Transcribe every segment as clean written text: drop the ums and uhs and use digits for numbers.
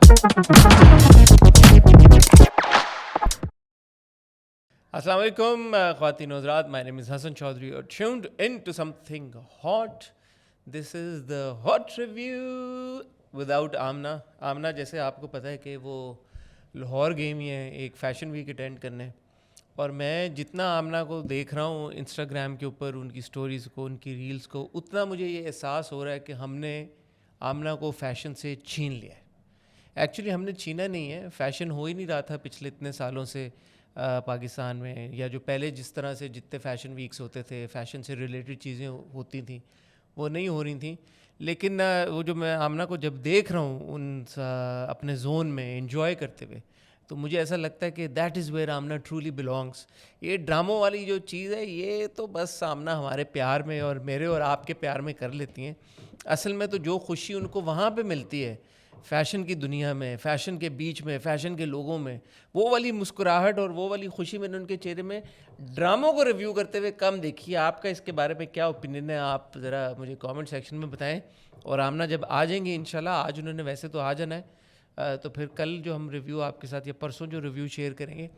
Assalamu alaikum, Khwateen Hazrat. My name is Hassan Chaudhry. You're tuned into something hot. This is the hot review without आमना. आमना जैसे आपको पता है कि वो लाहौर गई हुई है एक फ़ैशन वीक अटेंड करने, और मैं जितना आमना को देख रहा हूँ इंस्टाग्राम के ऊपर, उनकी स्टोरीज़ को, उनकी रील्स को, उतना मुझे ये एहसास हो रहा है कि हमने आमना को फ़ैशन से छीन लिया है। एक्चुअली हमने छीना नहीं है, फ़ैशन हो ही नहीं रहा था पिछले इतने सालों से पाकिस्तान में, या जो पहले जिस तरह से जितने फ़ैशन वीक्स होते थे, फ़ैशन से रिलेटेड चीज़ें होती थी, वो नहीं हो रही थी। लेकिन वो जो मैं आमना को जब देख रहा हूँ अपने जोन में एंजॉय करते हुए, तो मुझे ऐसा लगता है कि that is where Amna truly belongs. ये ड्रामों वाली जो चीज़ है, ये तो बस आमना हमारे प्यार में और मेरे और आपके प्यार में कर लेती हैं। असल में तो जो खुशी उनको वहाँ पे मिलती है, फ़ैशन की दुनिया में, फ़ैशन के बीच में, फ़ैशन के लोगों में, वो वाली मुस्कुराहट और वो वाली खुशी मैंने उनके चेहरे में ड्रामों को रिव्यू करते हुए कम देखी है। आपका इसके बारे में क्या ओपिनियन है, आप ज़रा मुझे कमेंट सेक्शन में बताएं। और आमना जब आ जाएंगे इंशाल्लाह, आज उन्होंने वैसे तो आ जाना है, तो फिर कल जो हम रिव्यू आपके साथ, या परसों जो रिव्यू शेयर करेंगे,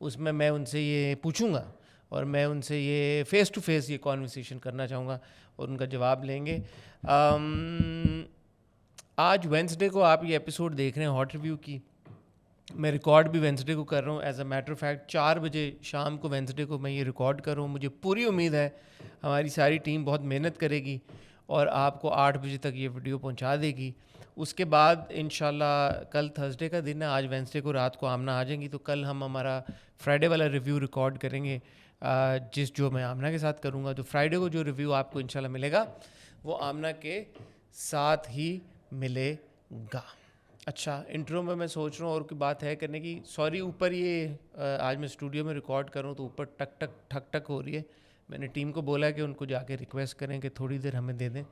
उसमें मैं उनसे ये पूछूंगा और मैं उनसे ये फ़ेस टू फेस ये कॉन्वर्सेशन करना चाहूँगा और उनका जवाब लेंगे। आज वेंसडे को आप ये एपिसोड देख रहे हैं हॉट रिव्यू की। मैं रिकॉर्ड भी वेंसडे को कर रहा हूँ। As a matter of fact 4 बजे शाम को वेंसडे को मैं ये रिकॉर्ड कर रहा हूँ। मुझे पूरी उम्मीद है हमारी सारी टीम बहुत मेहनत करेगी और आपको 8 बजे तक ये वीडियो पहुँचा देगी। उसके बाद इंशाल्लाह कल थर्सडे का दिन है, आज वेंसडे को रात को आमना आ जाएंगी, तो कल हम हमारा फ्राइडे वाला रिव्यू रिकॉर्ड करेंगे, जो मैं आमना के साथ करूँगा। तो फ्राइडे को जो रिव्यू आपको इंशाल्लाह मिलेगा वो आमना के साथ ही मिलेगा। अच्छा, इंट्रो में मैं सोच रहा हूँ और कोई बात है करने की। सॉरी, ऊपर ये आज मैं स्टूडियो में रिकॉर्ड कर रहा हूँ तो ऊपर टक टक ठक ठक हो रही है। मैंने टीम को बोला कि उनको जाके रिक्वेस्ट करें कि थोड़ी देर हमें दे दें,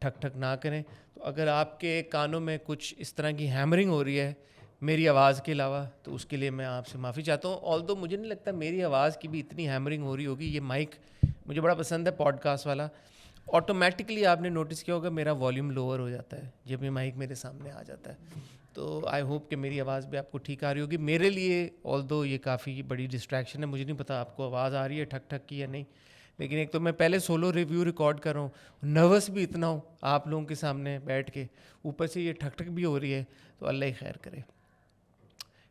ठक ठक ना करें। तो अगर आपके कानों में कुछ इस तरह की हैमरिंग हो रही है मेरी आवाज़ के अलावा, तो उसके लिए मैं आपसे माफ़ी चाहता हूँ। ऑल्दो मुझे नहीं लगता मेरी आवाज़ की भी इतनी हैमरिंग हो रही होगी। ये माइक मुझे बड़ा पसंद है पॉडकास्ट वाला, ऑटोमेटिकली आपने नोटिस किया होगा मेरा वॉल्यूम लोअर हो जाता है जब ये माइक मेरे सामने आ जाता है। तो आई होप कि मेरी आवाज़ भी आपको ठीक आ रही होगी। मेरे लिए ऑल्दो ये काफ़ी बड़ी डिस्ट्रैक्शन है, मुझे नहीं पता आपको आवाज़ आ रही है ठक ठक की या नहीं। लेकिन एक तो मैं पहले सोलो रिव्यू रिकॉर्ड कर रहा हूँ, नर्वस भी इतना हूँ आप लोगों के सामने बैठ के, ऊपर से ये ठक ठक भी हो रही है, तो अल्लाह ही खैर करे।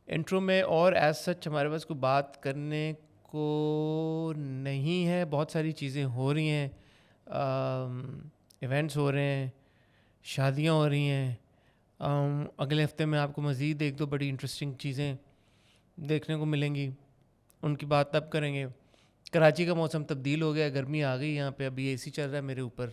इंट्रो में और एज सच हमारे पास कोई बात करने को नहीं है। बहुत सारी चीज़ें हो रही हैं, इवेंट्स हो रहे हैं, शादियां हो रही हैं। अगले हफ्ते में आपको मज़ीद एक दो बड़ी इंटरेस्टिंग चीज़ें देखने को मिलेंगी, उनकी बात तब करेंगे। कराची का मौसम तब्दील हो गया, गर्मी आ गई यहाँ पे, अभी एसी चल रहा है मेरे ऊपर।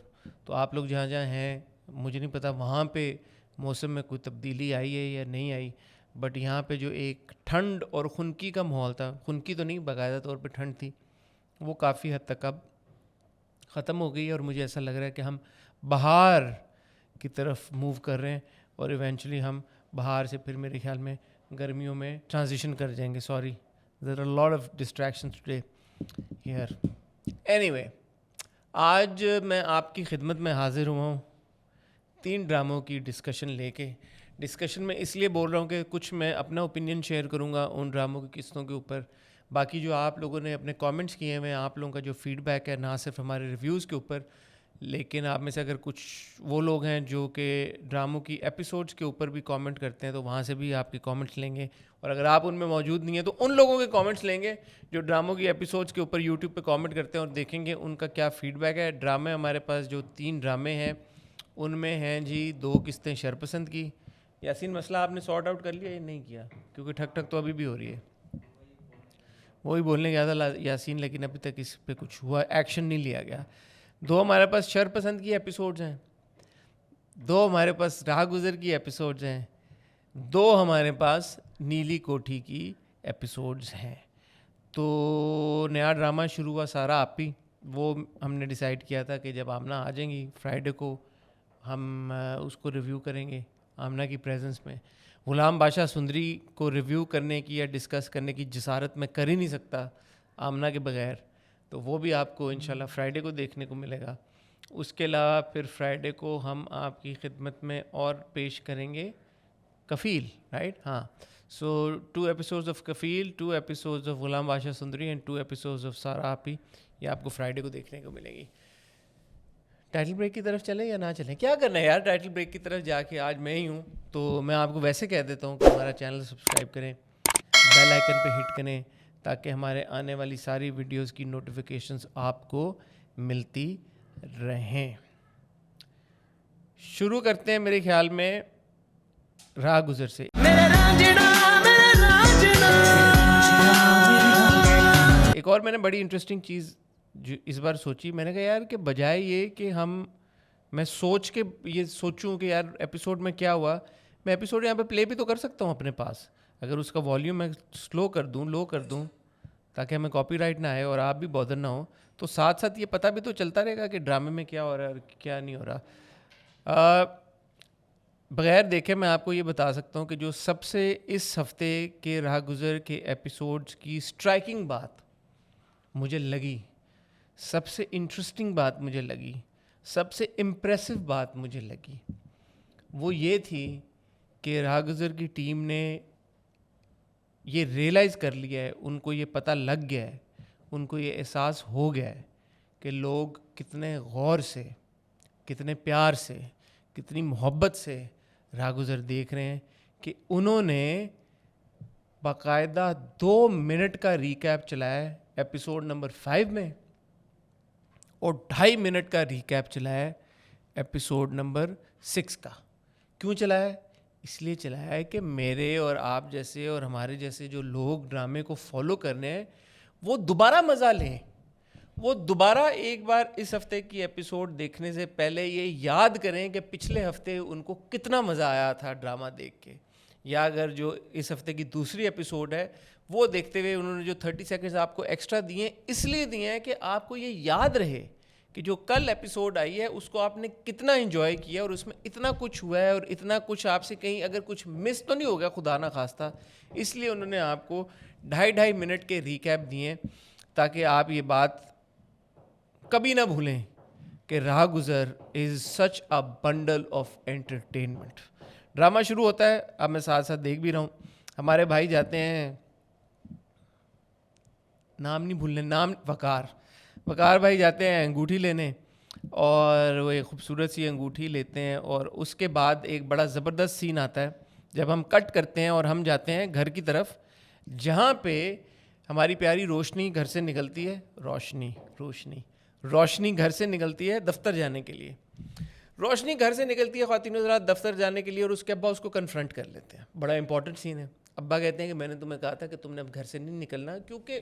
तो आप लोग जहाँ जहाँ हैं, मुझे नहीं पता वहाँ पे मौसम में कोई तब्दीली आई है या नहीं आई, बट यहाँ पे जो एक ठंड और खुनकी का माहौल था, खुनकी तो नहीं, बाकायदा तौर पे ठंड थी, वो काफ़ी हद तक अब ख़त्म हो गई है। और मुझे ऐसा लग रहा है कि हम बाहर की तरफ मूव कर रहे हैं और इवेंचुअली हम बाहर से फिर मेरे ख्याल में गर्मियों में ट्रांजिशन कर जाएंगे। Sorry, there are lot of distractions today here. Anyway, आज मैं आपकी खिदमत में हाजिर हुआ हूँ 3 ड्रामों की डिस्कशन लेके। डिस्कशन में इसलिए बोल रहा हूँ कि कुछ मैं अपना ओपिनियन शेयर करूँगा उन ड्रामों की किस्तों के ऊपर, बाकी जो आप लोगों ने अपने कमेंट्स किए हैं, आप लोगों का जो फीडबैक है, ना सिर्फ हमारे रिव्यूज़ के ऊपर, लेकिन आप में से अगर कुछ वो लोग हैं जो कि ड्रामों की एपिसोड्स के ऊपर भी कमेंट करते हैं, तो वहाँ से भी आपके कमेंट्स लेंगे। और अगर आप उनमें मौजूद नहीं है तो उन लोगों के कमेंट्स लेंगे जो ड्रामों की एपिसोड्स के ऊपर यूट्यूब पे कमेंट करते हैं, और देखेंगे उनका क्या फीडबैक है। ड्रामे हमारे पास जो 3 ड्रामे हैं, उनमें हैं जी 2 किस्तें शरपसंद की। यासीन, मसला आपने सॉर्ट आउट कर लिया या नहीं किया? क्योंकि ठक ठक तो अभी भी हो रही है। वही बोलने गया था यासीन, लेकिन अभी तक इस पे कुछ हुआ, एक्शन नहीं लिया गया। 2 हमारे पास शरपसंद की एपिसोड्स हैं, 2 हमारे पास राह गुज़र की एपिसोड्स हैं, 2 हमारे पास नीली कोठी की एपिसोड्स हैं। तो नया ड्रामा शुरू हुआ सारा आपी, वो हमने डिसाइड किया था कि जब आमना आ जाएंगी फ्राइडे को हम उसको रिव्यू करेंगे आमना की प्रेजेंस में। गुलाम बादशाह सुंदरी को रिव्यू करने की या डिस्कस करने की जसारत मैं कर ही नहीं सकता आमना के बगैर, तो वो भी आपको इंशाल्लाह फ्राइडे को देखने को मिलेगा। उसके अलावा फिर फ्राइडे को हम आपकी खिदमत में और पेश करेंगे कफील, राइट? हाँ, so 2 episodes of Kafeel, 2 episodes of Ghulam Badshah Sundari and 2 episodes of सारा आपी, ये आपको फ्राइडे को देखने को मिलेगी। टाइटल ब्रेक की तरफ चलें या ना चलें? क्या करना है यार, टाइटल ब्रेक की तरफ जाके आज मैं ही हूँ, तो मैं आपको वैसे कह देता हूँ कि हमारा चैनल सब्सक्राइब करें, बेल आइकन पे हिट करें, ताकि हमारे आने वाली सारी वीडियोस की नोटिफिकेशंस आपको मिलती रहें। शुरू करते हैं मेरे ख्याल में राह गुजर से। एक और मैंने बड़ी इंटरेस्टिंग चीज़ जो इस बार सोची, मैंने कहा यार कि बजाय ये कि मैं सोच के ये सोचूं कि यार एपिसोड में क्या हुआ, मैं एपिसोड यहाँ पे प्ले भी तो कर सकता हूँ अपने पास। अगर उसका वॉल्यूम मैं स्लो कर दूँ, लो कर दूँ, ताकि हमें कॉपीराइट ना आए और आप भी बॉदर ना हो, तो साथ साथ ये पता भी तो चलता रहेगा कि ड्रामे में क्या हो रहा है और क्या नहीं हो रहा। बगैर देखे मैं आपको ये बता सकता हूँ कि जो सबसे इस हफ्ते के राह गुज़र के एपिसोड्स की स्ट्राइकिंग बात मुझे लगी, सबसे इंटरेस्टिंग बात मुझे लगी, सबसे इम्प्रेसिव बात मुझे लगी, वो ये थी कि राह गुज़र की टीम ने ये रियलाइज़ कर लिया है, उनको ये पता लग गया है, उनको ये एहसास हो गया है कि लोग कितने गौर से, कितने प्यार से, कितनी मोहब्बत से राह गुज़र देख रहे हैं कि उन्होंने बाकायदा 2 मिनट का रिकैप चलाया है एपिसोड नंबर 5 में, और 2.5 मिनट का रिकैप चलाया है एपिसोड नंबर 6 का। क्यों चलाया है? इसलिए चलाया है कि मेरे और आप जैसे और हमारे जैसे जो लोग ड्रामे को फॉलो करने हैं, वो दोबारा मज़ा लें, वो दोबारा एक बार इस हफ्ते की एपिसोड देखने से पहले ये याद करें कि पिछले हफ्ते उनको कितना मज़ा आया था ड्रामा देख के, या अगर जो इस हफ्ते की दूसरी एपिसोड है वो देखते हुए उन्होंने जो 30 सेकंड्स आपको एक्स्ट्रा दिए, इसलिए दिए हैं कि आपको ये याद रहे कि जो कल एपिसोड आई है उसको आपने कितना एंजॉय किया और उसमें इतना कुछ हुआ है और इतना कुछ आपसे कहीं अगर कुछ मिस तो नहीं हो गया खुदा ना खास्ता। इसलिए उन्होंने आपको 2.5 मिनट के रिकैप दिए ताकि आप ये बात कभी ना भूलें कि राह गुज़र is such a bundle of entertainment. Drama शुरू होता है, अब मैं साथ साथ देख भी रहा हूँ, हमारे भाई जाते हैं, नाम नहीं भूलने, नाम वकार भाई जाते हैं अंगूठी लेने, और वो एक खूबसूरत सी अंगूठी लेते हैं, और उसके बाद एक बड़ा ज़बरदस्त सीन आता है जब हम कट करते हैं और हम जाते हैं घर की तरफ, जहाँ पे हमारी प्यारी रोशनी घर से निकलती है, रोशनी घर से निकलती है दफ्तर जाने के लिए। रोशनी घर से निकलती है ख्वातीन हज़रात दफ्तर जाने के लिए, और उसके अब्बा उसको कन्फ्रंट कर लेते हैं। बड़ा इंपॉर्टेंट सीन है। अब्बा कहते हैं कि मैंने तुम्हें कहा था कि तुमने अब घर से नहीं निकलना, क्योंकि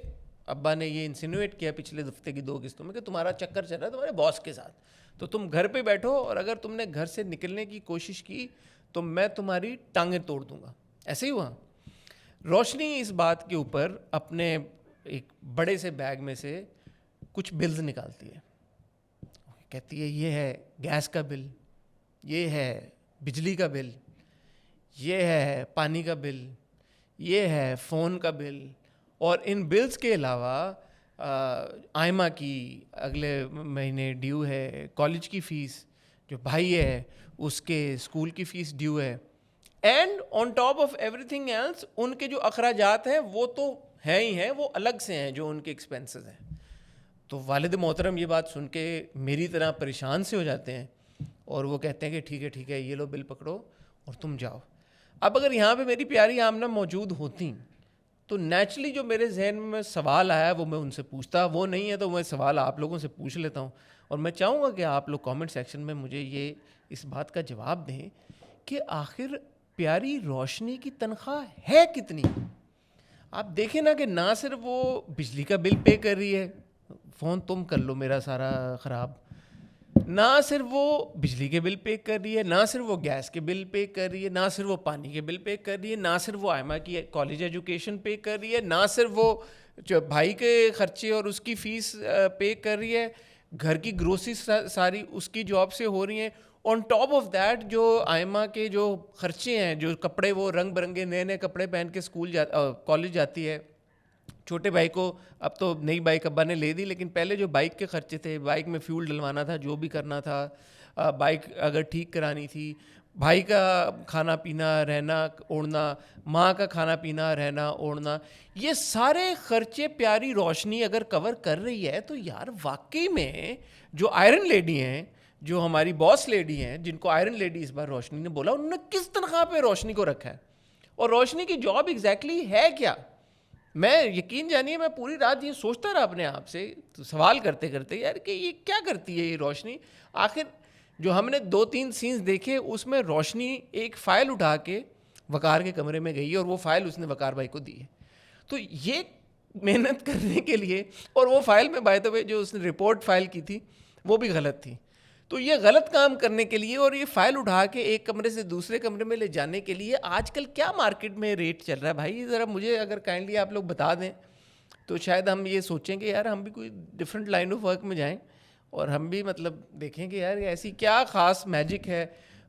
अब्बा ने ये इंसिनुएट किया पिछले हफ्ते की 2 किस्तों में कि तुम्हारा चक्कर चल रहा है तुम्हारे बॉस के साथ, तो तुम घर पे बैठो, और अगर तुमने घर से निकलने की कोशिश की तो मैं तुम्हारी टांगें तोड़ दूंगा। ऐसे ही हुआ। रोशनी इस बात के ऊपर अपने एक बड़े से बैग में से कुछ बिल्स निकालती है, कहती है ये है गैस का बिल, ये है बिजली का बिल, ये है पानी का बिल, ये है फ़ोन का बिल, और इन बिल्स के अलावा आयमा की अगले महीने ड्यू है, कॉलेज की फ़ीस, जो भाई है उसके स्कूल की फ़ीस ड्यू है, and on top of everything else उनके जो अखराजात हैं वो तो हैं ही हैं, वो अलग से हैं जो उनके एक्सपेंसेस हैं। तो वालिद मोहतरम ये बात सुन के मेरी तरह परेशान से हो जाते हैं, और वो कहते हैं कि ठीक है ये लो बिल पकड़ो और तुम जाओ। अब अगर यहाँ पे मेरी प्यारी आमना मौजूद होती तो नेचुरली जो मेरे जहन में सवाल आया वो मैं उनसे पूछता, वो नहीं है तो मैं सवाल आप लोगों से पूछ लेता हूँ, और मैं चाहूँगा कि आप लोग कमेंट सेक्शन में मुझे ये इस बात का जवाब दें कि आखिर प्यारी रोशनी की तनख्वाह है कितनी। आप देखें ना कि ना सिर्फ वो बिजली का बिल पे कर रही है, फ़ोन तुम कर लो मेरा सारा ख़राब, ना सिर्फ वो बिजली के बिल पे कर रही है, ना सिर्फ वो गैस के बिल पे कर रही है, ना सिर्फ वो पानी के बिल पे कर रही है, ना सिर्फ वो आयमा की कॉलेज एजुकेशन पे कर रही है, ना सिर्फ वो जो भाई के ख़र्चे और उसकी फ़ीस पे कर रही है, घर की ग्रोसरी सारी उसकी जॉब से हो रही हैं। ऑन टॉप ऑफ दैट जो आयमा के जो ख़र्चे हैं, जो कपड़े वो रंग बिरंगे नए नए कपड़े पहन के कॉलेज जाती है, छोटे भाई को अब तो नई बाइक अब्बा ने ले दी, लेकिन पहले जो बाइक के खर्चे थे, बाइक में फ्यूल डलवाना था, जो भी करना था, बाइक अगर ठीक करानी थी, भाई का खाना पीना रहना ओढ़ना, माँ का खाना पीना रहना ओढ़ना, ये सारे खर्चे प्यारी रोशनी अगर कवर कर रही है तो यार वाकई में जो आयरन लेडी हैं, जो हमारी बॉस लेडी हैं, जिनको आयरन लेडी इस बार रोशनी ने बोला, उन्होंने किस तनख्वाह पे रोशनी को रखा है और रोशनी की जॉब एग्जैक्टली है क्या? मैं यकीन जानिए मैं पूरी रात ये सोचता रहा अपने आप से, तो सवाल करते करते यार कि ये क्या करती है ये रोशनी आखिर। जो हमने 2-3 सीन्स देखे उसमें रोशनी एक फ़ाइल उठा के वकार के कमरे में गई और वो फ़ाइल उसने वकार भाई को दी है। तो ये मेहनत करने के लिए, और वो फाइल में बाय द वे जो उसने रिपोर्ट फाइल की थी वो भी गलत थी, तो ये गलत काम करने के लिए और ये फाइल उठा के एक कमरे से दूसरे कमरे में ले जाने के लिए आजकल क्या मार्केट में रेट चल रहा है भाई, ज़रा मुझे अगर काइंडली आप लोग बता दें तो शायद हम ये सोचें कि यार हम भी कोई डिफरेंट लाइन ऑफ वर्क में जाएं और हम भी मतलब देखें कि यार ऐसी क्या ख़ास मैजिक है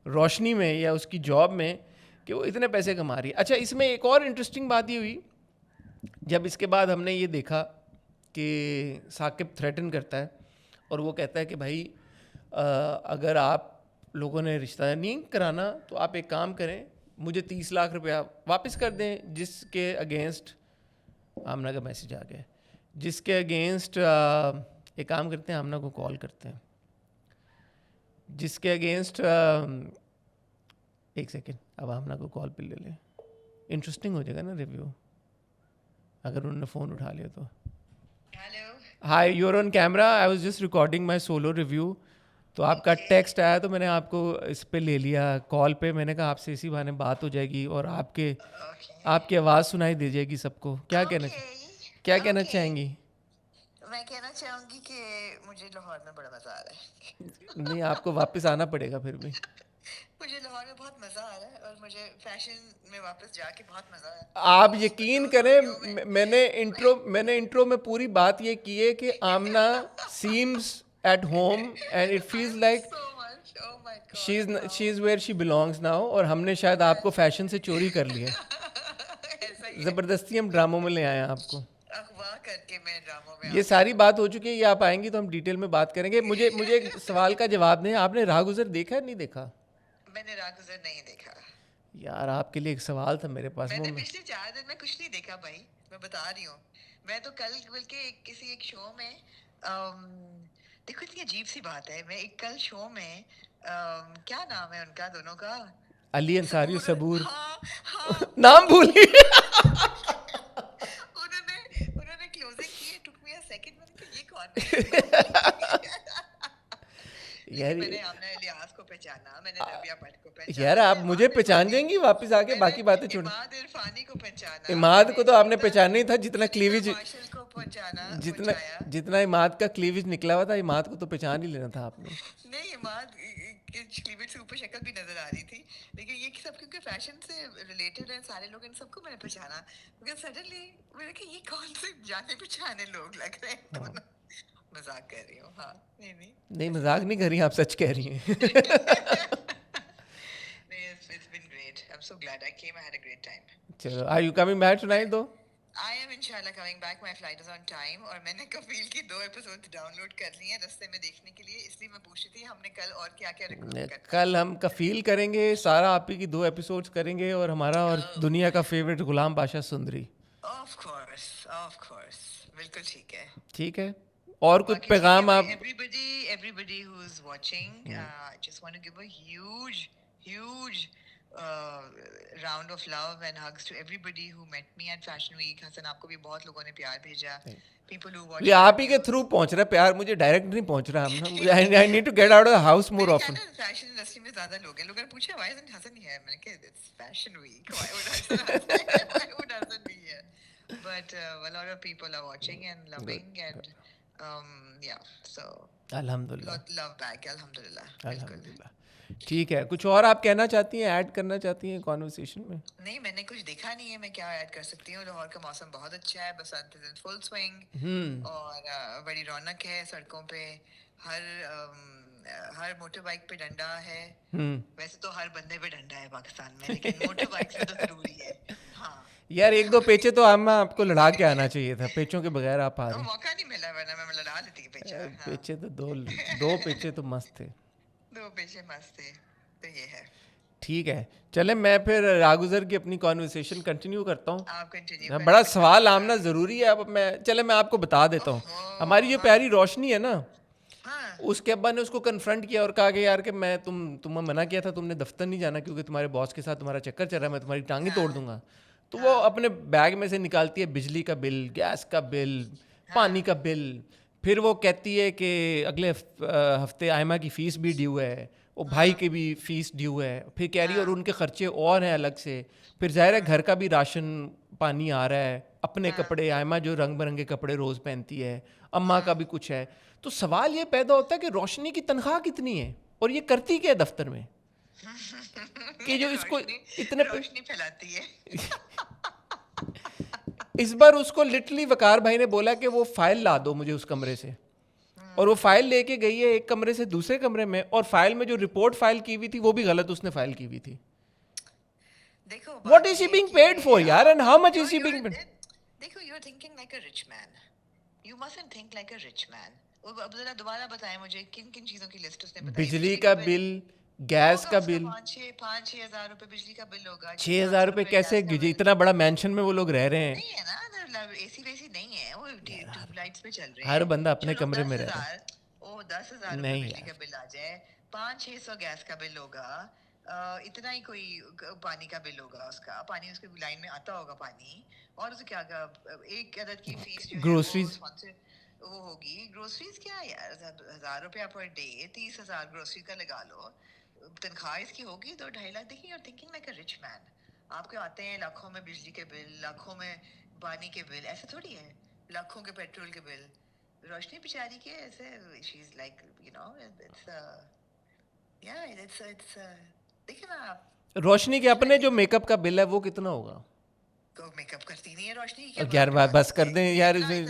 रोशनी में या उसकी जॉब में कि वो इतने पैसे कमा रही है। अच्छा, इसमें एक और इंटरेस्टिंग बात ये हुई जब इसके बाद हमने ये देखा कि साकिब थ्रेटन करता है और वो कहता है कि भाई अगर आप लोगों ने रिश्ता नहीं कराना तो आप एक काम करें, मुझे 30 लाख रुपया वापस कर दें, जिसके अगेंस्ट आमना का मैसेज आ गया, जिसके अगेंस्ट एक काम करते हैं, आमना को कॉल करते हैं, जिसके अगेंस्ट एक सेकेंड, अब आमना को कॉल पे ले लें, इंटरेस्टिंग हो जाएगा ना रिव्यू अगर उन्होंने फ़ोन उठा लिया तो। Hi, your on camera, I was just recording my solo review, तो आपका टेक्स्ट आया तो मैंने आपको इस पे ले लिया कॉल पे, मैंने कहा आपसे इसी बहाने बात हो जाएगी और आपकी आवाज़ सुनाई दे जाएगी सबको। क्या कहना चाहेंगी? मैं कहना चाहूंगी कि मुझे लाहौर में बड़ा मजा आ रहा है। नहीं, आपको वापस आना पड़ेगा फिर भी। मुझे लाहौर में बहुत मजा आ रहा है और मुझे फैशन में वापस जाके बहुत मजा आ रहा है। आप यकीन करें, मैंने इंट्रो में पूरी बात ये की है कि Amna seems at home and it feels like she is where she belongs now, और हमने शायद आपको फैशन से चोरी कर लिया है। ज़बरदस्ती हम ड्रामों में ले आए हैं आपको, अगवा करके मैं ड्रामों में ये सारी बात हो चुकी है। ये आप आएंगी तो हम डिटेल में बात करेंगे। मुझे एक सवाल का जवाब दें, आपने राह गुज़र देखा है नहीं देखा? मैंने राह गुज़र नहीं देखा यार आपके लिए एक सवाल था मेरे पास। मैंने पिछले 4 दिन में कुछ नहीं देखा भाई, मैं बता रही हूँ। मैं तो कल बल्कि किसी एक शो में देखो इतनी अजीब सी बात है, मैं एक कल शो में क्या नाम है उनका दोनों का, अली अंसारी, सबूर, हाँ नाम भूली। उन्होंने क्लोजिंग की, टुक मी अ सेकंड, मैंने कहा ये कौन है। यार मैंने आमना इलियास को पहचाना, मैंने रबिया भट्ट को पहचाना। यार आप मुझे पहचान जाएंगी वापस आके, बाकी बातें छोड़। इमाद इरफानी को पहचाना, इमाद को तो आपने पहचाना ही था, जितना क्लीवेज, को पहचाना, जितना इमाद का क्लीवेज निकला हुआ था, इमाद को तो पहचान ही लेना था आपने। नहीं, इमाद क्लीवेज से ऊपर शक्ल भी नजर आ रही थी, लेकिन ये सब क्योंकि फैशन से रिलेटेड है सारे लोग, इन सबको मैंने पहचाना, क्योंकि सडनली मैंने कहा ये कौन से जाने पहचाने लोग लग रहे हैं दोनों। मजाक कर रही हूँ, हाँ। नहीं मजाक नहीं कर रही, आप सच कह रही हैं। It's been great. I'm so glad I came. I had a great time. चलो, are you coming back tonight though? I am inshallah coming back. My flight is on time और मैंने कफील की 2 एपिसोड्स डाउनलोड कर ली हैं रास्ते में देखने के लिए, इसलिए मैं पूछ रही थी हमने कल और क्या-क्या रिकॉर्ड करना है। कल हम कफील करेंगे, सारा आप ही की 2 एपिसोड्स करेंगे और हमारा और दुनिया का favourite Ghulam Badshah Sundari. Of course, बिल्कुल ठीक है। ठीक है, और कुछ पैगाम आप? Everybody who's watching, I just want to give a huge round of love and hugs to everybody who met me at Fashion Week. Hasan, आपको भी बहुत लोगों ने प्यार भेजा। People who watch, ये आप ही के थ्रू पहुंच रहा है प्यार, मुझे डायरेक्ट नहीं पहुंच रहा। I need to get out of the house more often. Fashion industry में ज्यादा लोग हैं, लोगों ने पूछा why isn't Hasan here, मैंने कहा it's Fashion Week, why would Hasan be here? But a lot of people are watching and loving and yeah, so अल्हम्दुलिल्लाह, love back, अल्हम्दुलिल्लाह। ठीक है, कुछ और आप कहना चाहती हैं, ऐड करना चाहती हैं कॉन्वर्सेशन में? नहीं, मैंने कुछ देखा नहीं है, मैं क्या ऐड कर सकती हूँ। लाहौर का मौसम बहुत अच्छा है, बसंत इज इन फुल स्विंग और बड़ी रौनक है सड़कों पे, हर मोटर बाइक पे डंडा है। वैसे तो हर बंदे पे डंडा है पाकिस्तान में, लेकिन मोटर बाइक पे तो जरूरी है। हाँ यार, 1-2 पेचे तो हम आपको लड़ा के आना चाहिए था, पेचों के बगैर आप आ रहे। मौका नहीं मिला, वरना मैं लड़ा लेती पेचा। पेचे तो 2 पेचे तो मस्त थे, 2 पेचे मस्त थे, तो ये है। ठीक है, चले मैं फिर रागुजर की अपनी कॉन्वर्सेशन कंटिन्यू करता हूँ। आप कंटिन्यू हाँ, करें बड़ा कुछ सवाल और। आमना ज़रूरी है। अब मैं आपको बता देता हूँ। हमारी जो ओहो, प्यारी रोशनी है ना, हाँ उसके अब्बा ने उसको कन्फ्रंट किया और कहा कि यार कि मैं तुम्हें मना किया था, तुमने दफ्तर नहीं जाना क्योंकि तुम्हारे बॉस के साथ तुम्हारा चक्कर चल रहा है, मैं तुम्हारी टांगे तोड़ हाँ दूंगा। तो वो हाँ अपने बैग में से निकालती है बिजली का बिल, गैस का बिल, पानी हाँ का बिल। फिर वो कहती है कि अगले हफ्ते आयमा की फ़ीस भी ड्यू है, वो भाई हाँ की भी फ़ीस ड्यू है। फिर कह रही है और हाँ उनके खर्चे और हैं अलग से। फिर ज़ाहिर है हाँ घर का भी राशन पानी आ रहा है, अपने हाँ कपड़े, आयमा जो रंग बिरंगे कपड़े रोज़ पहनती है, अम्मा का हाँ भी कुछ है। तो सवाल ये पैदा होता है कि रोशनी की तनख्वाह कितनी है और ये करती क्या है दफ्तर में, कि जो इसको रोशनी इतने रोशनी फैलाती है। इस बार उसको लिटरली वकार भाई ने बोला कि वो फाइल ला दो मुझे उस कमरे से, और वो फाइल लेके गई है एक कमरे से दूसरे कमरे में, और फाइल में जो रिपोर्ट फाइल की हुई थी वो भी गलत उसने फाइल की हुई थी। देखो व्हाट बात इज शी ये है बीइंग पेड कि फॉर यार, and how much is she you're being paid? देखो you are thinking like a rich man, you mustn't think like a rich man. अब जरा दोबारा बताएं मुझे किन किन चीजों की लिस्ट उसने बताई। बिजली बिजली का का बिल बिल, गैस होगा का उसका बिल। 5-6 हजार रुपए बिजली का बिल होगा, छह छः सात हजार सौ रुपये रुपए कैसे, गैस का बिल। इतना बड़ा मैंशन में वो लोग रह रहे हैं नहीं है ना, एसी वेसी नहीं है, वो ट्यूबलाइट्स पे चल रहे हर हैं। बंदा अपने चलो कमरे में दस रह रहा हजार ओ 10,000 रुपए नहीं बिजली का यार। बिल आ जाए, 500-600 गैस का बिल होगा, इतना ही कोई पानी का बिल होगा, उसका पानी उसके लाइन में आता होगा पानी, और उसे क्या एक अदद की फीस जो है वो ग्रोसरीज, स्पॉन्सर वो होगी। ग्रोसरीज क्या है यार, 1,000 रुपया पर डे, 30,000 ग्रोसरी का लगा लो, तनख्वाह इसकी होगी 2-2.5 लाख। देखिए you're thinking like a rich man. आपके आते हैं लाखों में बिजली के बिल, लाखों में पानी के बिल, ऐसा थोड़ी है, लाखों के पेट्रोल के बिल। रोशनी बेचारी के ऐसे she is like you know it's या इट्स देखिए ना आप, रोशनी के रिच मैन अपने की जो मेकअप का बिल है वो कितना होगा? को मेकअप करती नहीं है रोशनी की, क्या और यार आपने बात बस की कर है? दें यार इतना इसे।